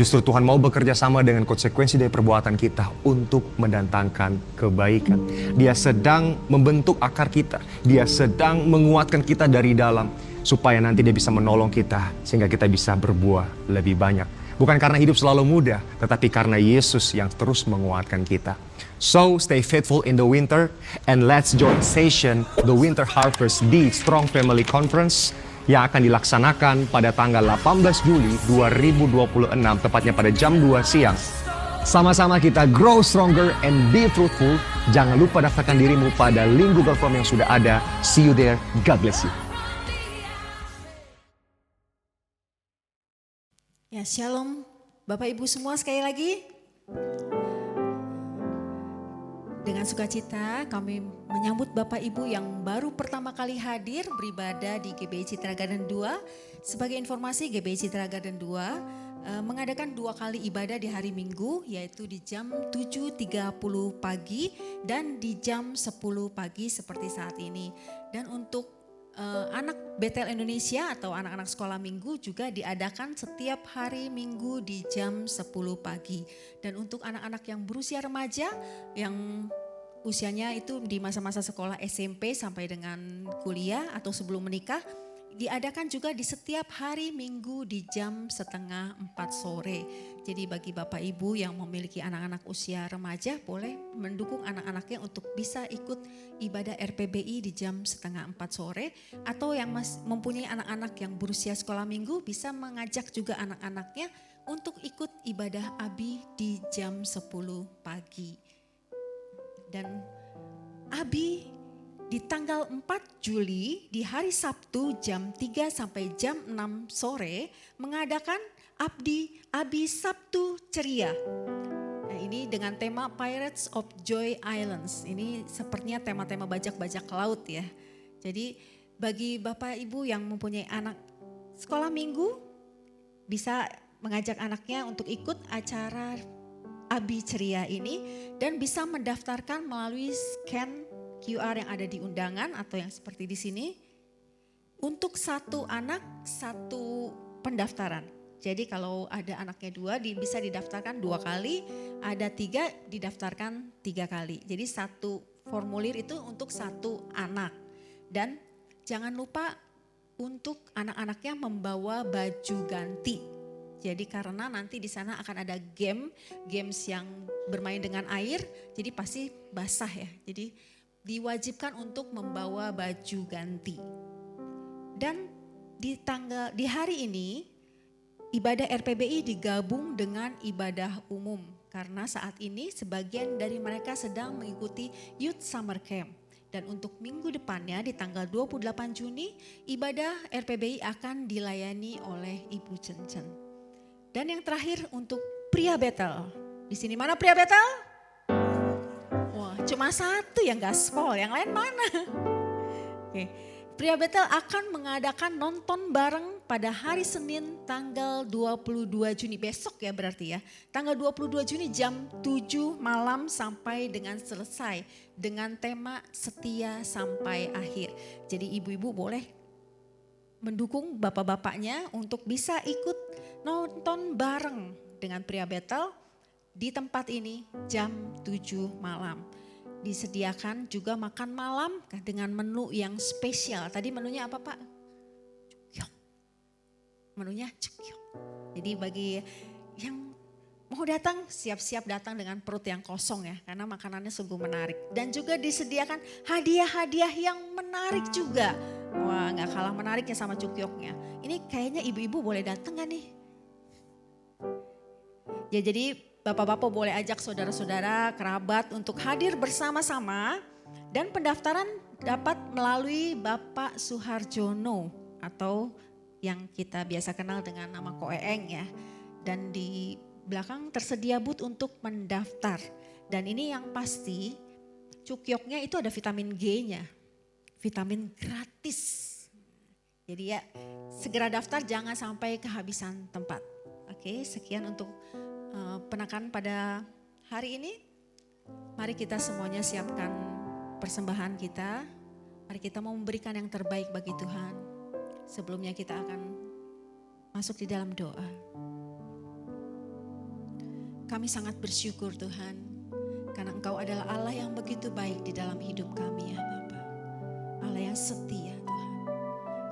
Justru Tuhan mau bekerja sama dengan konsekuensi dari perbuatan kita untuk mendatangkan kebaikan. Dia sedang membentuk akar kita. Dia sedang menguatkan kita dari dalam. Supaya nanti dia bisa menolong kita. Sehingga kita bisa berbuah lebih banyak. Bukan karena hidup selalu mudah. Tetapi karena Yesus yang terus menguatkan kita. So, stay faithful in the winter. And let's join session the Winter Harvest di Strong Family Conference. Yang akan dilaksanakan pada tanggal 18 Juli 2026, tepatnya pada jam 2 siang. Sama-sama kita grow stronger and be fruitful. Jangan lupa daftarkan dirimu pada link Google Form yang sudah ada. See you there. God bless you. Ya, shalom Bapak Ibu semua sekali lagi. Dengan sukacita kami menyambut Bapak Ibu yang baru pertama kali hadir beribadah di GBI Citra Garden 2. Sebagai informasi GBI Citra Garden 2 mengadakan 2 kali ibadah di hari Minggu, yaitu di jam 7.30 pagi dan di jam 10 pagi seperti saat ini. Dan untuk anak Betel Indonesia atau anak-anak sekolah minggu juga diadakan setiap hari Minggu di jam 10 pagi. Dan untuk anak-anak yang berusia remaja yang usianya itu di masa-masa sekolah SMP sampai dengan kuliah atau sebelum menikah, diadakan juga di setiap hari Minggu di jam 3:30 sore. Jadi bagi Bapak Ibu yang memiliki anak-anak usia remaja boleh mendukung anak-anaknya untuk bisa ikut ibadah RPBI di jam 3:30 sore. Atau yang mempunyai anak-anak yang berusia sekolah minggu bisa mengajak juga anak-anaknya untuk ikut ibadah ABI di jam 10 pagi. Dan ABI di tanggal 4 Juli di hari Sabtu jam 3 sampai jam 6 sore mengadakan ABI Sabtu Ceria. Nah, ini dengan tema Pirates of Joy Islands. Ini sepertinya tema-tema bajak-bajak laut ya. Jadi bagi Bapak Ibu yang mempunyai anak sekolah minggu bisa mengajak anaknya untuk ikut acara ABI Ceria ini dan bisa mendaftarkan melalui scan QR yang ada di undangan atau yang seperti di sini. Untuk satu anak, satu pendaftaran. Jadi kalau ada anaknya 2 bisa didaftarkan 2 kali, ada 3 didaftarkan 3 kali. Jadi satu formulir itu untuk satu anak. Dan jangan lupa untuk anak-anaknya membawa baju ganti. Jadi karena nanti di sana akan ada games yang bermain dengan air, jadi pasti basah ya. Jadi diwajibkan untuk membawa baju ganti. Dan di hari ini ibadah RPBI digabung dengan ibadah umum karena saat ini sebagian dari mereka sedang mengikuti Youth Summer Camp. Dan untuk minggu depannya di tanggal 28 Juni ibadah RPBI akan dilayani oleh Ibu Cencen. Dan yang terakhir untuk pria Betel. Di sini mana pria Betel? Wah, cuma satu yang gaspol, yang lain mana? Oke. Pria Betel akan mengadakan nonton bareng pada hari Senin tanggal 22 Juni. Besok ya berarti ya. Tanggal 22 Juni jam 7 malam sampai dengan selesai. Dengan tema setia sampai akhir. Jadi ibu-ibu boleh mendukung bapak-bapaknya untuk bisa ikut nonton bareng dengan pria Betel di tempat ini jam 7 malam. Disediakan juga makan malam dengan menu yang spesial. Tadi menunya apa Pak? Cukyok. Menunya cukyok. Jadi bagi yang mau datang, siap-siap datang dengan perut yang kosong ya. Karena makanannya sungguh menarik. Dan juga disediakan hadiah-hadiah yang menarik juga. Wah, gak kalah menariknya sama cukyoknya. Ini kayaknya ibu-ibu boleh datang gak nih? Ya, jadi bapak-bapak boleh ajak saudara-saudara, kerabat untuk hadir bersama-sama. Dan pendaftaran dapat melalui Bapak Suharjono atau yang kita biasa kenal dengan nama Koeeng ya. Dan di belakang tersedia booth untuk mendaftar. Dan ini yang pasti cukyoknya itu ada vitamin G-nya. Vitamin gratis. Jadi ya segera daftar, jangan sampai kehabisan tempat. Oke, sekian untuk penekanan pada hari ini. Mari kita semuanya siapkan persembahan kita. Mari kita mau memberikan yang terbaik bagi Tuhan. Sebelumnya kita akan masuk di dalam doa. Kami sangat bersyukur Tuhan, karena Engkau adalah Allah yang begitu baik di dalam hidup kami ya Bapa. Allah yang setia Tuhan.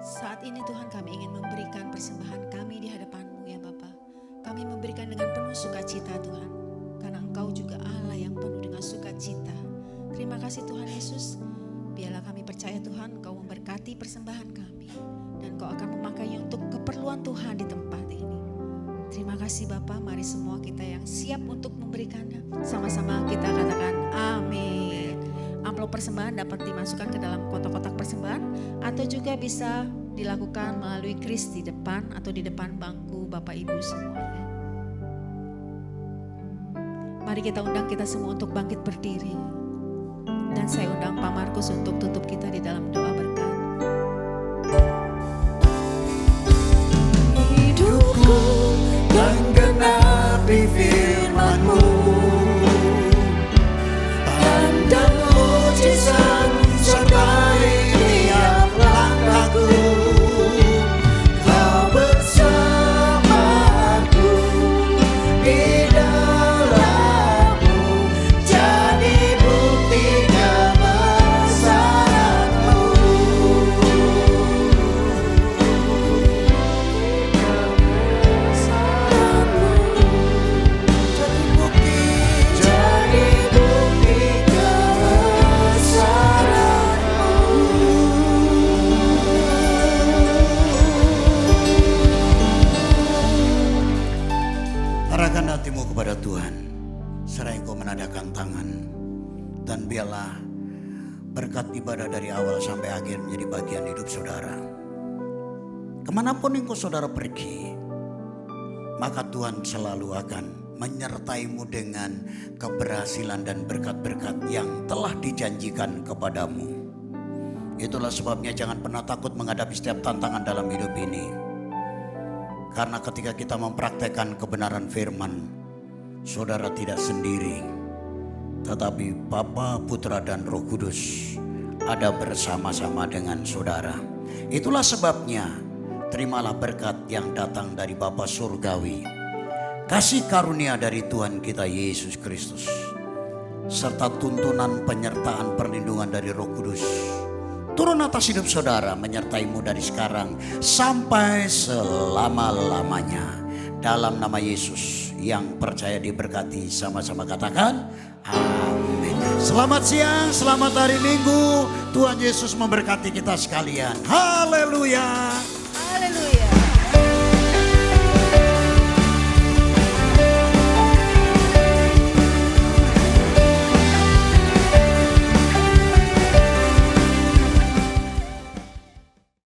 Saat ini Tuhan kami ingin memberikan persembahan kami di hadapan-Mu ya Bapa. Kami memberikan dengan penuh sukacita Tuhan, karena Engkau juga Allah yang penuh dengan sukacita. Terima kasih Tuhan Yesus, biarlah kami percaya Tuhan Engkau memberkati persembahan kami. Dan Engkau akan memakainya untuk keperluan Tuhan di tempat ini. Terima kasih Bapa, mari semua kita yang siap untuk memberikannya. Sama-sama kita katakan amin. Amplop persembahan dapat dimasukkan ke dalam kotak-kotak persembahan atau juga bisa dilakukan melalui kris di depan atau di depan bangku Bapak Ibu semuanya. Mari kita undang kita semua untuk bangkit berdiri. Dan saya undang Pak Markus untuk tutup kita di dalam doa berkat. Hidupku menggenapi firman-Mu, tanda mujizat sertai tiap langkahku. Kau bersamaku di dalam-Mu, jadi bukti kebesaran-Mu. Jadi bukti kebesaran-Mu. Arahkan hatimu kepada Tuhan, seraya engkau menadakan tangan, dan biarlah berkat ibadah dari awal sampai akhir menjadi bagian hidup saudara. Kemanapun engkau saudara pergi, maka Tuhan selalu akan menyertaimu dengan keberhasilan dan berkat-berkat yang telah dijanjikan kepadamu. Itulah sebabnya jangan pernah takut menghadapi setiap tantangan dalam hidup ini. Karena ketika kita mempraktekkan kebenaran firman, saudara tidak sendiri. Tetapi Bapa, Putra dan Roh Kudus ada bersama-sama dengan saudara. Itulah sebabnya terimalah berkat yang datang dari Bapa Surgawi, kasih karunia dari Tuhan kita Yesus Kristus, serta tuntunan penyertaan perlindungan dari Roh Kudus turun atas hidup saudara, menyertaimu dari sekarang sampai selama-lamanya. Dalam nama Yesus yang percaya diberkati, sama-sama katakan amin. Selamat siang, selamat hari Minggu. Tuhan Yesus memberkati kita sekalian. Haleluya.